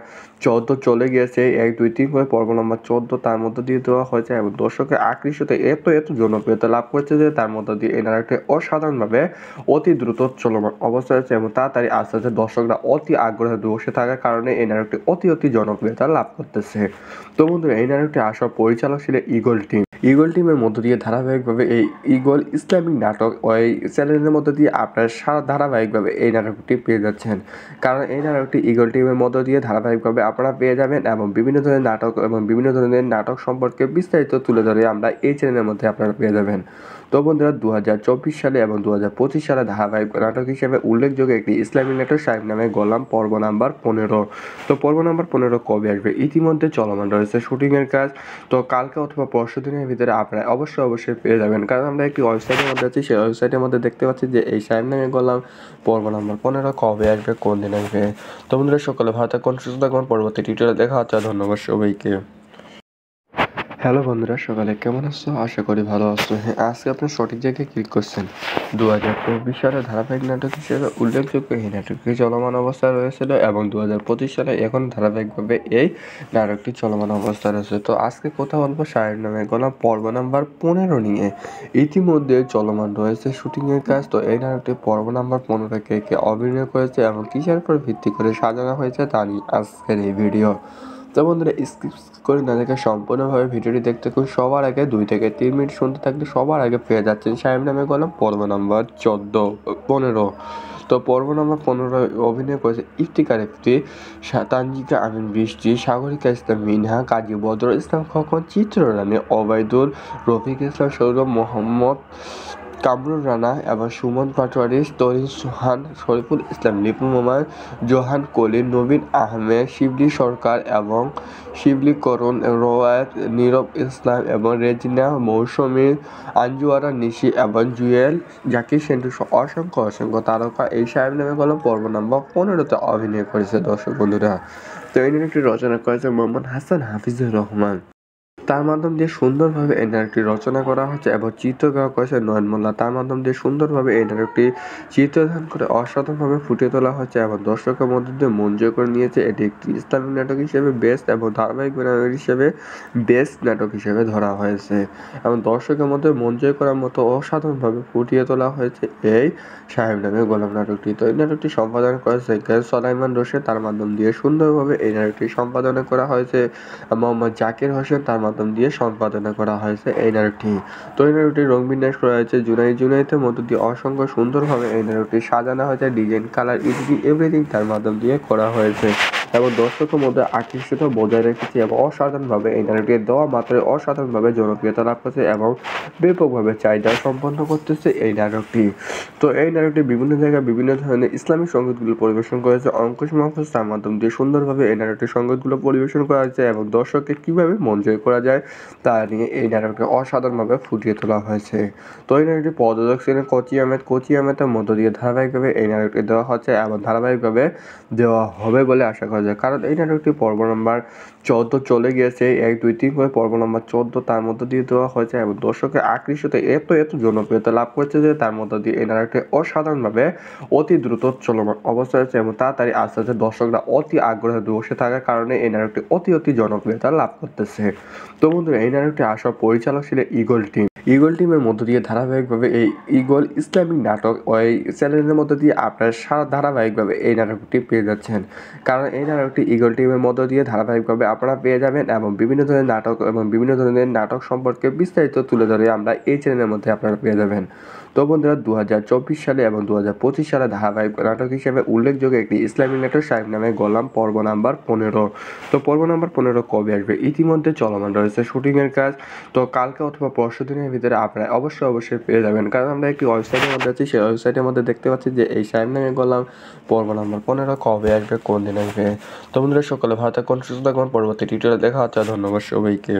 S1: 14 চলে গিয়েছে 1 2 3 করে পর্ব নাম্বার 14 তার মধ্য দিয়ে দেওয়া হয়েছে এবং দর্শকের আকৃষ্টতে এত জনপ্রিয়তা লাভ করেছে যে তার মধ্য দিয়ে এই নাটকটি অসাধারণভাবে অতি দ্রুত চলমান অবস্থায় আছে এবং তাড়াতাড়ি আস্তে আস্তে দর্শকরা অতি আগ্রহে বসে থাকার কারণে এই নাটকটি অতি জনপ্রিয়তা লাভ করতেছে। তো বন্ধুরা এই নাটকটি আসার পরিচালক ছিলেন ঈগল টিমের মধ্য দিয়ে ধারাবাহিকভাবে এই ঈগল ইসলামিক নাটক ওই চ্যানেলের মধ্য দিয়ে আপনারা সারা ধারাবাহিকভাবে এই নাটকটি পেয়ে যাচ্ছেন। কারণ এই নাটকটি ঈগল টিমের মধ্য দিয়ে ধারাবাহিকভাবে আপনারা পেয়ে যাবেন এবং বিভিন্ন ধরনের নাটক সম্পর্কে বিস্তারিত তুলে ধরে আমরা এই চ্যানেলের মধ্যে আপনারা পেয়ে যাবেন। তো বন্ধুরা 2024 সালে এবং 2025 সালে ধারাবাহিক নাটক হিসেবে উল্লেখযোগ্য একটি ইসলামিক নাটক সাহেব নামে গোলাম পর্ব নাম্বার 15। তো পর্ব নাম্বার 15 কবে আসবে? ইতিমধ্যে চলমান রয়েছে শুটিংয়ের কাজ। তো কালকে অথবা পরশু দিনের ভিতরে আপনারা অবশ্যই পেয়ে যাবেন। কারণ আমরা একটি ওয়েবসাইটের মধ্যে আছি, সেই ওয়েবসাইটের মধ্যে দেখতে পাচ্ছি যে এই সাহেব নামে গোলাম পর্ব নাম্বার 15 কবে আসবে, কোন দিন আসবে। তো বন্ধুরা সকলে ভালো থাকুন, সুস্থ থাকুন, পরবর্তী টিউটোরিয়ালে দেখা হচ্ছে। ধন্যবাদ সবাইকে। হ্যালো বন্ধুরা, সকালে কেমন আছো? আশা করি ভালো আছো। আজকে আপনি সঠিক জায়গায় ক্লিক করছেন। 2024 সালে ধারাবাহিক নাটক হিসেবে উল্লেখযোগ্য এই নাটকটি চলমান অবস্থায় রয়েছিল এবং 2025 সালে এখন ধারাবাহিকভাবে এই নাটকটি চলমান অবস্থায় রয়েছে। তো আজকে কথা বলবো সাহেব নামে গোলাম পর্ব নাম্বার 15 নিয়ে। ইতিমধ্যে চলমান রয়েছে শুটিংয়ের কাজ। তো এই নাটকটি পর্ব নাম্বার 15 কে অভিনয় করেছে এবং কিসের উপর ভিত্তি করে সাজানো হয়েছে তা নিয়ে আজকের এই ভিডিও। তো বন্ধুরা, স্কিপ করে না দেখে সম্পূর্ণভাবে ভিডিওটি দেখতে খুব সবার আগে 2 থেকে 3 মিনিট শুনতে থাকলে সবার আগে পেয়ে যাচ্ছেন সাহেব নামে গোলাম পর্ব নাম্বার 15। তো পর্ব নাম্বার 15 অভিনয় করেছে ইফতিকার ইফতি, তানজিকা আমিন বৃষ্টি, সাগরিকা ইসলাম মিনহা, কাজী বদর ইসলাম খোকন, চিত্ররানী, ওবায়দুল, রফিক ইসলাম সৌরভ, মোহাম্মদ কামরুল রানা এবং সুমন পাটোয়ারি, তরিন সুহান, শরীফুল ইসলাম, লিপু মোমায়, জোহান কলির, নবীন আহমেদ, শিবলি সরকার এবং শিবলি করণ, রোয়ায়েত, নীরব ইসলাম এবং রেজিনা, মৌসুমী, আঞ্জুয়ারা নিশি এবং জুয়েল, জাকির সেন্টু অসংখ্য তারকা এই সাহেব নামে গোলাম পর্ব নাম্বার 15 অভিনয় করেছে। দর্শক বন্ধুরা, তো এই নাটকটি রচনা করেছে মোহাম্মদ হাসান হাফিজুর রহমান। তার মাধ্যম দিয়ে সুন্দরভাবে এই নাটকটি রচনা করা হচ্ছে এবং চিত্রগ্রহণ করেছে নয়ন মোল্লা। তার মাধ্যম দিয়ে সুন্দরভাবে এই নাটকটি চিত্রধারণ করে অসাধারণভাবে ফুটিয়ে তোলা হচ্ছে এবং দর্শকের মধ্যে দিয়ে মন জয় করে নিয়েছে। এটি একটি ইসলামিক নাটক হিসেবে বেস্ট এবং ধারাবাহিক নাটক হিসেবে বেস্ট নাটক হিসেবে ধরা হয়েছে এবং দর্শকের মধ্যে মন জয় করার মতো অসাধারণভাবে ফুটিয়ে তোলা হয়েছে এই সাহেব নামে গোলাম নাটকটি। তো এই নাটকটি সম্পাদনা করেছে সোলাইমান রশিদ। তার মাধ্যম দিয়ে সুন্দরভাবে এই নাটকটি সম্পাদনা করা হয়েছে মোহাম্মদ জাকির হোসেন। তার মাধ্যম দিয়ে সম্পাদনা করা হয়েছে এই নাটকটি। তো এই নাটকটি রং বিন্যাস করা হয়েছে জুনাইদের মধ্য দিয়ে অসংখ্য সুন্দরভাবে এই নাটকটি সাজানো হয়েছে। ডিজাইন, কালার, এভরিথিং তার মাধ্যম দিয়ে করা হয়েছে এবং দর্শকের মধ্যে আকর্ষিত বজায় রেখেছে এবং অসাধারণভাবে এই নাটকটি দেওয়া মাত্রই অসাধারণভাবে জনপ্রিয়তা লাভ করছে এবং ব্যাপকভাবে চাহিদা সম্পন্ন করতেছে এই নাটকটি। তো এই নাটকটি বিভিন্ন জায়গায় বিভিন্ন ধরনের ইসলামিক সঙ্গীতগুলো পরিবেশন করেছে অঙ্কুশ মাহফুজ। তার মাধ্যম দিয়ে সুন্দরভাবে এই নাটকটির সঙ্গীতগুলো পরিবেশন করা হয়েছে এবং দর্শককে কীভাবে মন জয় করা যায় তা নিয়ে এই নাটকটি অসাধারণভাবে ফুটিয়ে তোলা হয়েছে। তো এই নাটকটি প্রযোজক ছিলেন কোচি আহমেদের মধ্য দিয়ে ধারাবাহিকভাবে এই নাটকটি দেওয়া হচ্ছে এবং ধারাবাহিকভাবে দেওয়া হবে বলে আশা করা যায়, কারণ এই নাটকটি পর্ব নাম্বার 14 চলে গিয়েছে। 1, 2, 3 করে পর্ব নাম্বার 14 তার মধ্য দিয়ে দেওয়া হয়েছে এবং দর্শকের আকর্ষিত এত জনপ্রিয়তা লাভ করছে যে তার মধ্য দিয়ে এই নাটকটি অসাধারণভাবে অতি দ্রুত চলমান অবস্থায় আছে এবং তাড়াতাড়ি আস্তে আস্তে দর্শকরা অতি আগ্রহে বসে থাকার কারণে এই নাটকটি অতি জনপ্রিয়তা লাভ করতেছে। তো বন্ধুরা, এই নাটকটি আসা পরিচালক ছিলেন ইগল টিমের মধ্য দিয়ে ধারাবাহিকভাবে এই ইগল ইসলামিক নাটক ওই চ্যানেলের মধ্য দিয়ে আপনারা সারা ধারাবাহিকভাবে এই নাটকটি পেয়ে যাচ্ছেন, কারণ এই নাটকটি ইগল টিমের মধ্য দিয়ে ধারাবাহিকভাবে আপনারা পেয়ে যাবেন এবং বিভিন্ন ধরনের নাটক সম্পর্কে বিস্তারিত তুলে ধরে আমরা এই চ্যানেলের মধ্যে আপনারা পেয়ে যাবেন। তো বন্ধুরা, 2024 সালে এবং 2025 সালে ধারাবাহিক নাটক হিসেবে উল্লেখযোগ্য একটি ইসলামিক নাটক সাহেব নামে গোলাম পর্ব নাম্বার 15। তো পর্ব নাম্বার 15 কবে আসবে? ইতিমধ্যে চলমান রয়েছে শুটিংয়ের কাজ। তো কালকে অথবা পরশু দিনের ভিতরে আপনারা অবশ্যই পেয়ে যাবেন, কারণ আমরা একটি ওয়েবসাইটের মধ্যে আছি। সেই ওয়েবসাইটের মধ্যে দেখতে পাচ্ছি যে এই সাহেব নামে গোলাম পর্ব নাম্বার 15 কবে আসবে, কোন দিন আসবে। তো বন্ধুরা, সকলে ভালো থাকুন, সুস্থ থাকুন। পরবর্তী টিউটোরিয়ালে দেখা হচ্ছে। ধন্যবাদ সবাইকে।